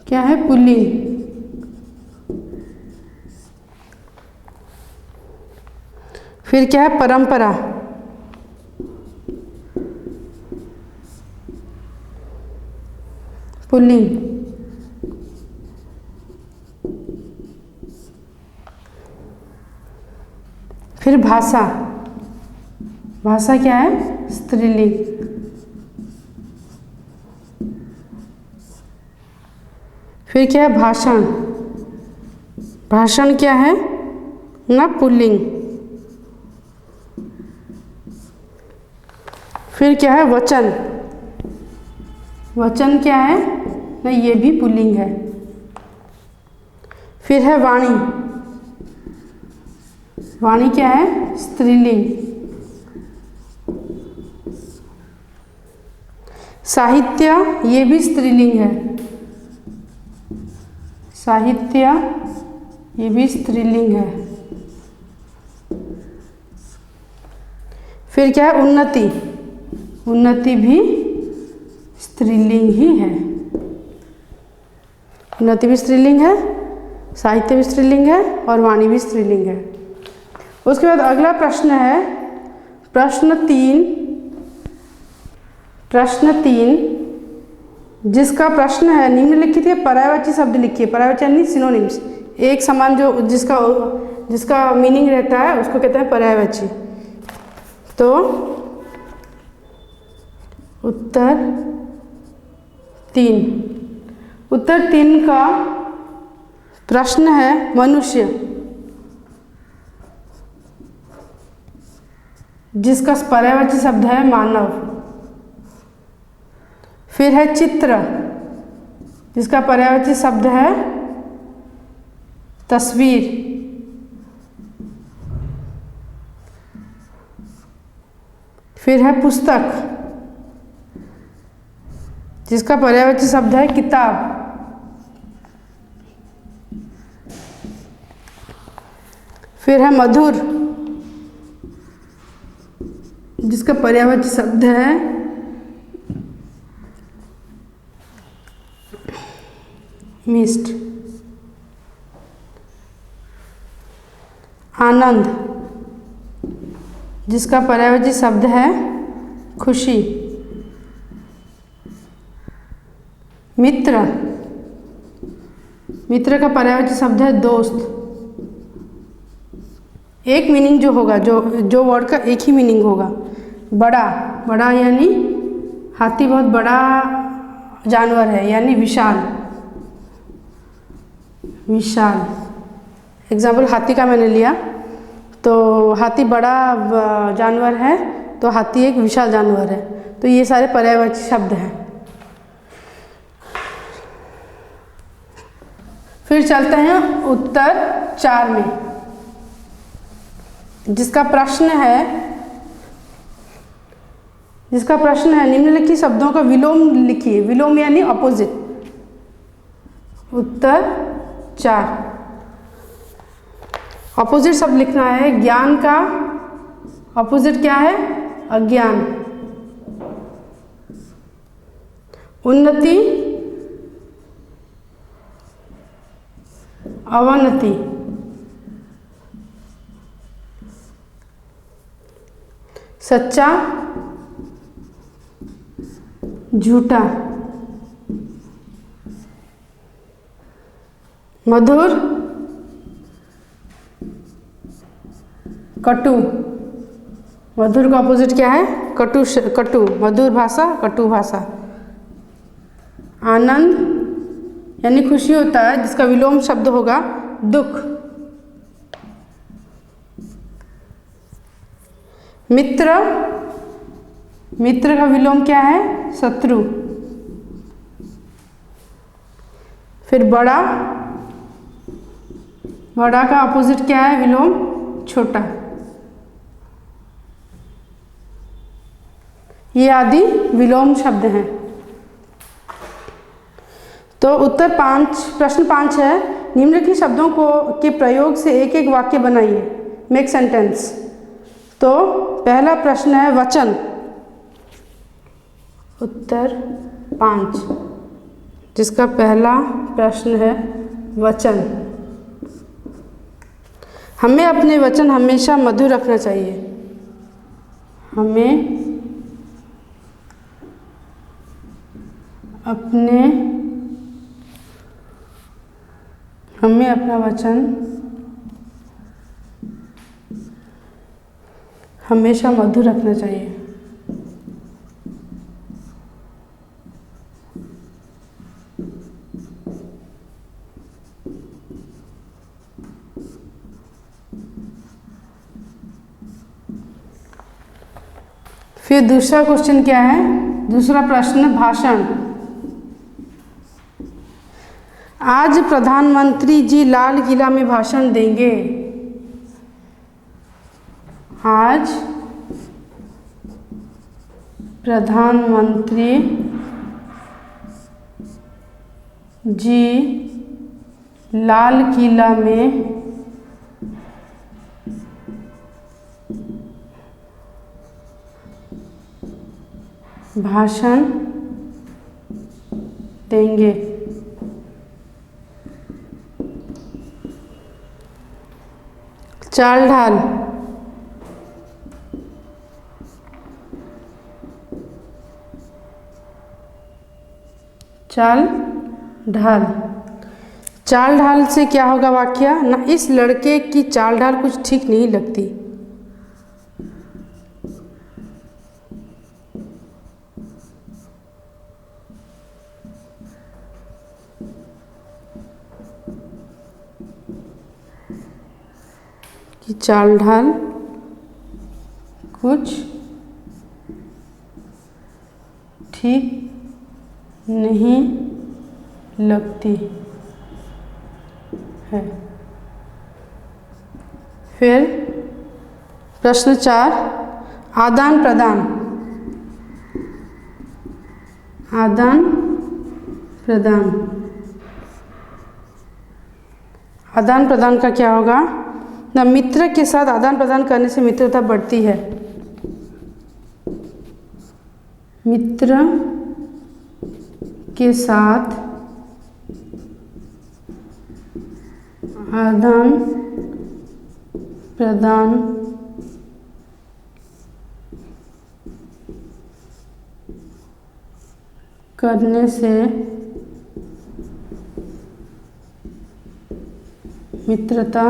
क्या है पुल्लिंग। फिर क्या है परंपरा, पुल्लिंग। फिर भाषा, भाषा क्या है स्त्रीलिंग। फिर क्या है भाषण, भाषण क्या है ना पुल्लिंग। फिर क्या है वचन, वचन क्या है ना ये भी पुल्लिंग है। फिर है वाणी, वाणी क्या है स्त्रीलिंग। साहित्य ये भी स्त्रीलिंग है, साहित्य ये भी स्त्रीलिंग है। फिर क्या है उन्नति, उन्नति भी स्त्रीलिंग ही है। उन्नति भी स्त्रीलिंग है, साहित्य भी स्त्रीलिंग है और वाणी भी स्त्रीलिंग है। उसके बाद अगला प्रश्न है प्रश्न 3, प्रश्न 3 जिसका प्रश्न है निम्नलिखित है पर्यायवाची शब्द लिखिए। पर्यायवाची यानी सिनोनिम्स, एक समान जो जिसका मीनिंग रहता है उसको कहते हैं पर्यायवाची। तो उत्तर 3, उत्तर 3 का प्रश्न है मनुष्य, जिसका पर्यायवाची शब्द है मानव। फिर है चित्र, जिसका पर्यायवाची शब्द है तस्वीर। फिर है पुस्तक, जिसका पर्यायवाची शब्द है किताब। फिर है मधुर, जिसका पर्यायवाची शब्द है मिष्ट। आनंद, जिसका पर्यायवाची शब्द है खुशी। मित्र, मित्र का पर्यायवाची शब्द है दोस्त। एक मीनिंग जो होगा, जो वर्ड का एक ही मीनिंग होगा। बड़ा, बड़ा यानी हाथी बहुत बड़ा जानवर है यानी विशाल, विशाल। एग्जाम्पल हाथी का मैंने लिया, तो हाथी बड़ा जानवर है तो हाथी एक विशाल जानवर है। तो ये सारे पर्यायवाची शब्द हैं। फिर चलते हैं उत्तर 4 में, जिसका प्रश्न है निम्नलिखित शब्दों का विलोम लिखिए। विलोम यानी अपोजिट। उत्तर 4, अपोजिट शब्द लिखना है। ज्ञान का अपोजिट क्या है अज्ञान। उन्नति अवनति। सच्चा झूठा। मधुर कटु। मधुर का अपोजिट क्या है कटु, कटु। मधुर भाषा कटु भाषा। आनंद यानी खुशी होता है, जिसका विलोम शब्द होगा दुख। मित्र, मित्र का विलोम क्या है शत्रु। फिर बड़ा, बड़ा का अपोजिट क्या है विलोम छोटा। ये आदि विलोम शब्द हैं। तो उत्तर 5, प्रश्न 5 है, निम्नलिखित शब्दों को के प्रयोग से एक एक वाक्य बनाइए, मेक सेंटेंस। तो पहला प्रश्न है वचन, उत्तर 5, जिसका पहला प्रश्न है वचन। हमें अपने वचन हमेशा मधुर रखना चाहिए। हमें अपना वचन हमेशा मधुर रखना चाहिए। फिर दूसरा क्वेश्चन क्या है, दूसरा प्रश्न भाषण। आज प्रधानमंत्री जी लाल किला में भाषण देंगे। आज प्रधानमंत्री जी लाल किला में भाषण देंगे। चाल ढाल, चाल ढाल, चाल ढाल से क्या होगा वाक्य ना, इस लड़के की चाल ढाल कुछ ठीक नहीं लगती। कि चाल ढाल कुछ ठीक नहीं लगती है। फिर प्रश्न 4, आदान प्रदान। आदान प्रदान, आदान प्रदान का क्या होगा ना, मित्र के साथ आदान प्रदान करने से मित्रता बढ़ती है। मित्र के साथ आदान प्रदान करने से मित्रता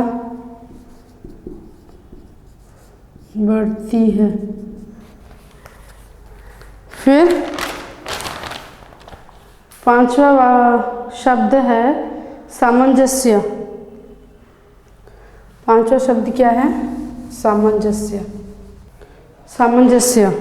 बढ़ती है। फिर 5वां शब्द है सामंजस्य। 5वां शब्द क्या है, सामंजस्य। सामंजस्य,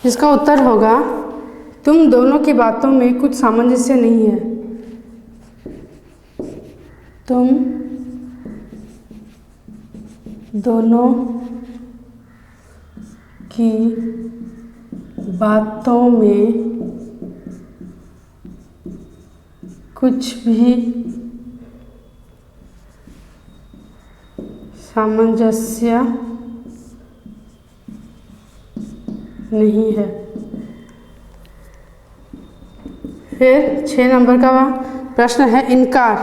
इसका उत्तर होगा, तुम दोनों की बातों में कुछ सामंजस्य नहीं है। तुम दोनों की बातों में कुछ भी सामंजस्य नहीं है। फिर 6 नंबर का प्रश्न है इनकार।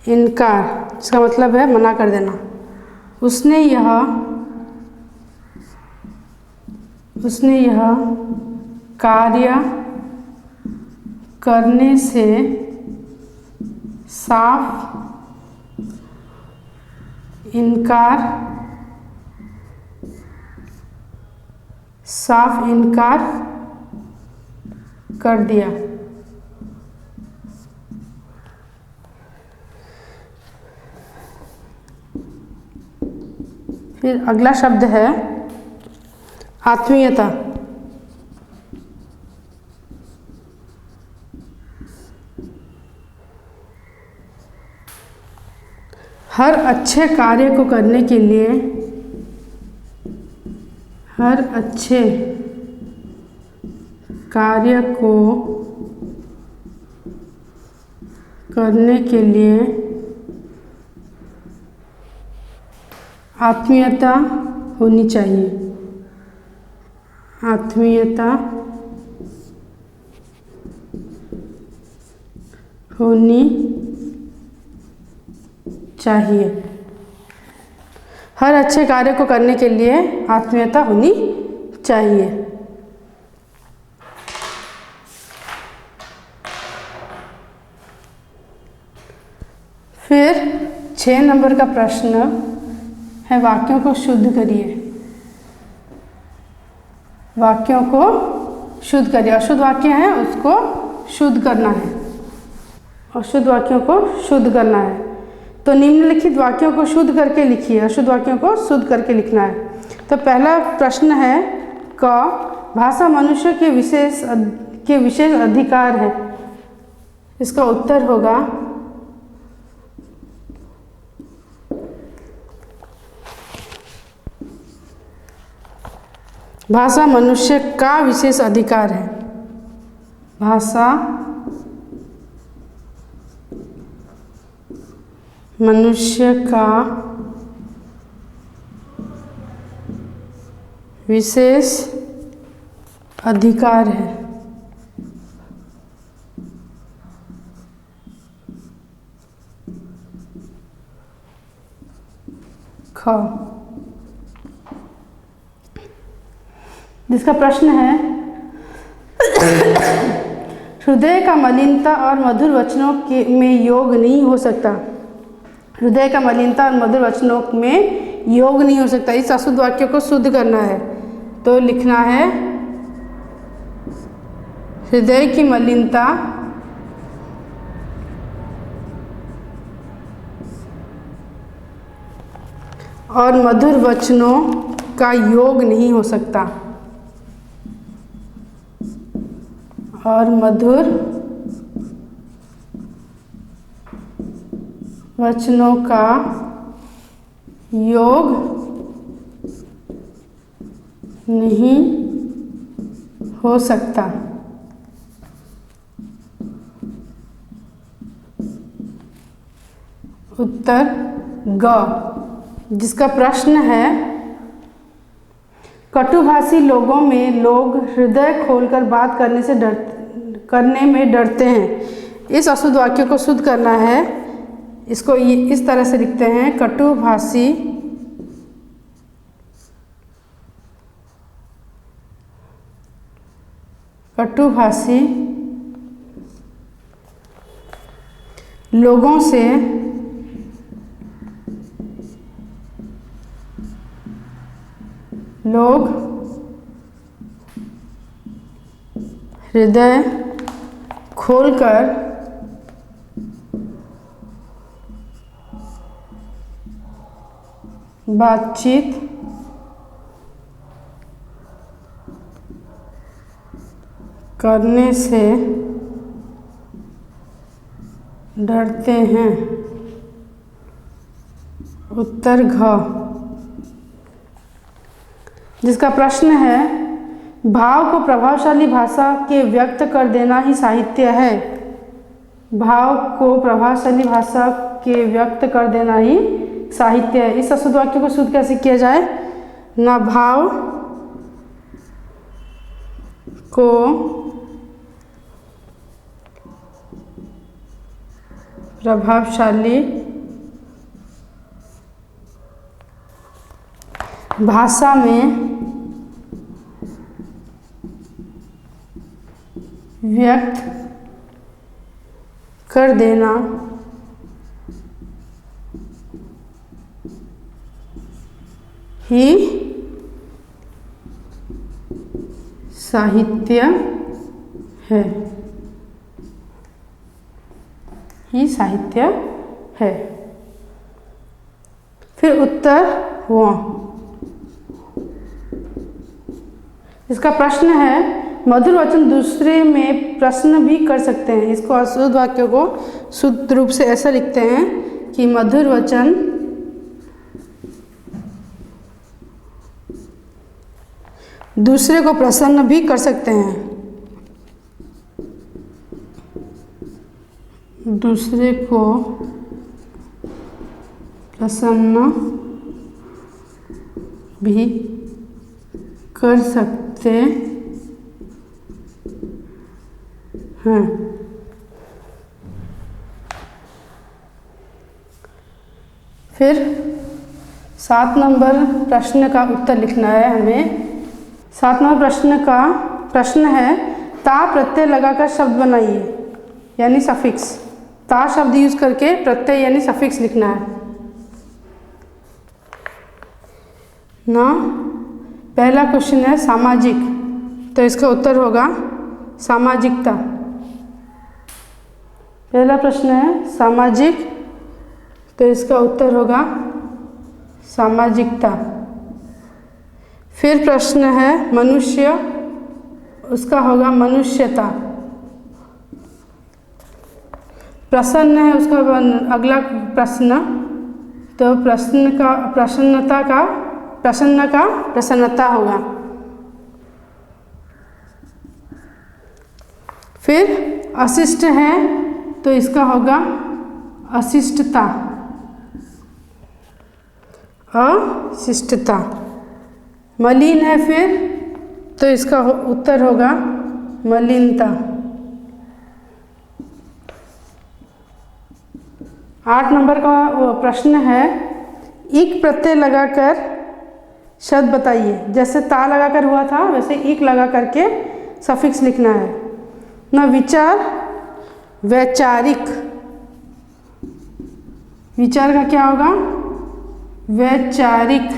इनकार, इसका मतलब है मना कर देना। उसने यह कार्य करने से साफ इनकार कर दिया। फिर अगला शब्द है आत्मीयता। हर अच्छे कार्य को करने के लिए, हर अच्छे कार्य को करने के लिए आत्मीयता होनी चाहिए, आत्मीयता होनी चाहिए। हर अच्छे कार्य को करने के लिए आत्मीयता होनी चाहिए। फिर 6 नंबर का प्रश्न है, वाक्यों को शुद्ध करिए। वाक्यों को शुद्ध करिए। अशुद्ध वाक्य है उसको शुद्ध करना है, अशुद्ध वाक्यों को शुद्ध करना है। तो निम्नलिखित वाक्यों को शुद्ध करके लिखिए। अशुद्ध वाक्यों को शुद्ध करके लिखना है। तो पहला प्रश्न है क, भाषा मनुष्य के विशेष अधिकार है। इसका उत्तर होगा भाषा मनुष्य का विशेष अधिकार है। भाषा मनुष्य का विशेष अधिकार है। ख, जिसका प्रश्न है हृदय का मलिनता और मधुर वचनों में योग नहीं हो सकता। हृदय का मलिनता और मधुर वचनों में योग नहीं हो सकता। इस अशुद्ध वाक्य को शुद्ध करना है। तो लिखना है हृदय की मलिनता और मधुर वचनों का योग नहीं हो सकता। और मधुर वचनों का योग नहीं हो सकता। उत्तर ग, जिसका प्रश्न है कटुभाषी लोगों में लोग हृदय खोलकर बात करने में डरते हैं। इस अशुद्ध वाक्य को शुद्ध करना है। इसको इस तरह से लिखते हैं, कटुभाषी लोगों से लोग हृदय खोलकर बातचीत करने से डरते हैं। उत्तर घ, जिसका प्रश्न है भाव को प्रभावशाली भाषा के व्यक्त कर देना ही साहित्य है। भाव को प्रभावशाली भाषा के व्यक्त कर देना ही साहित्य है। इस अशुद्ध वाक्य को शुद्ध कैसे किया जाए? ना भाव को प्रभावशाली भाषा में व्यक्त कर देना ही साहित्य है। ही साहित्य है। फिर उत्तर व, इसका प्रश्न है मधुर वचन दूसरे में प्रश्न भी कर सकते हैं। इसको अशुद्ध वाक्य को शुद्ध रूप से ऐसा लिखते हैं, कि मधुर वचन दूसरे को प्रसन्न भी कर सकते हैं। दूसरे को प्रसन्न भी कर सकते हैं। फिर 7 नंबर प्रश्न का उत्तर लिखना है हमें। 7 नंबर प्रश्न है ता प्रत्यय लगाकर शब्द बनाइए, यानी सफिक्स। ता शब्द यूज करके प्रत्यय यानी सफिक्स लिखना है ना। पहला क्वेश्चन है सामाजिक, तो इसका उत्तर होगा सामाजिकता। पहला प्रश्न है सामाजिक, तो इसका उत्तर होगा सामाजिकता। फिर प्रश्न है मनुष्य, उसका होगा मनुष्यता। प्रसन्न है उसका अगला प्रश्न, तो प्रसन्न का प्रसन्नता होगा। फिर अशिष्ट है, तो इसका होगा अशिष्टता। अशिष्टता। मलिन है फिर, तो इसका उत्तर होगा मलिनता। 8 नंबर का प्रश्न है इक प्रत्यय लगाकर शब्द बताइए। जैसे ता लगाकर हुआ था वैसे इक लगा करके सफिक्स लिखना है ना। विचार, वैचारिक। विचार का क्या होगा? वैचारिक।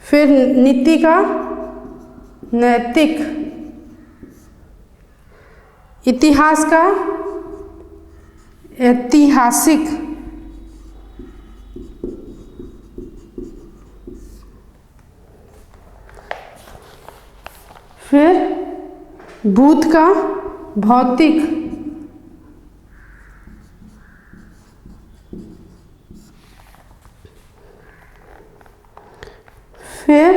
फिर नीति का नैतिक। इतिहास का ऐतिहासिक। फिर भूत का भौतिक। फिर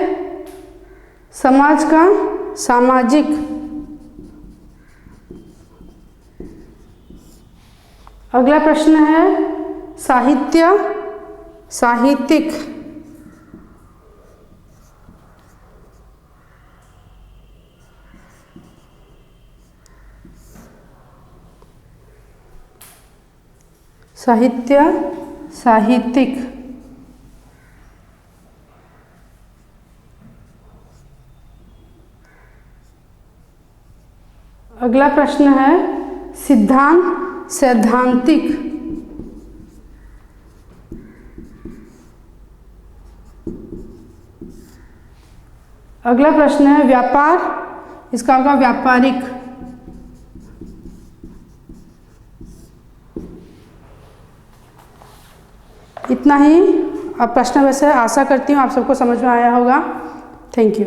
समाज का सामाजिक। अगला प्रश्न है साहित्य, साहित्यिक। साहित्य, साहित्यिक। अगला प्रश्न है सिद्धांत, सैद्धांतिक। अगला प्रश्न है व्यापार, इसका होगा व्यापारिक। इतना ही अब प्रश्न वैसे आशा करती हूँ आप सबको समझ में आया होगा। Thank you.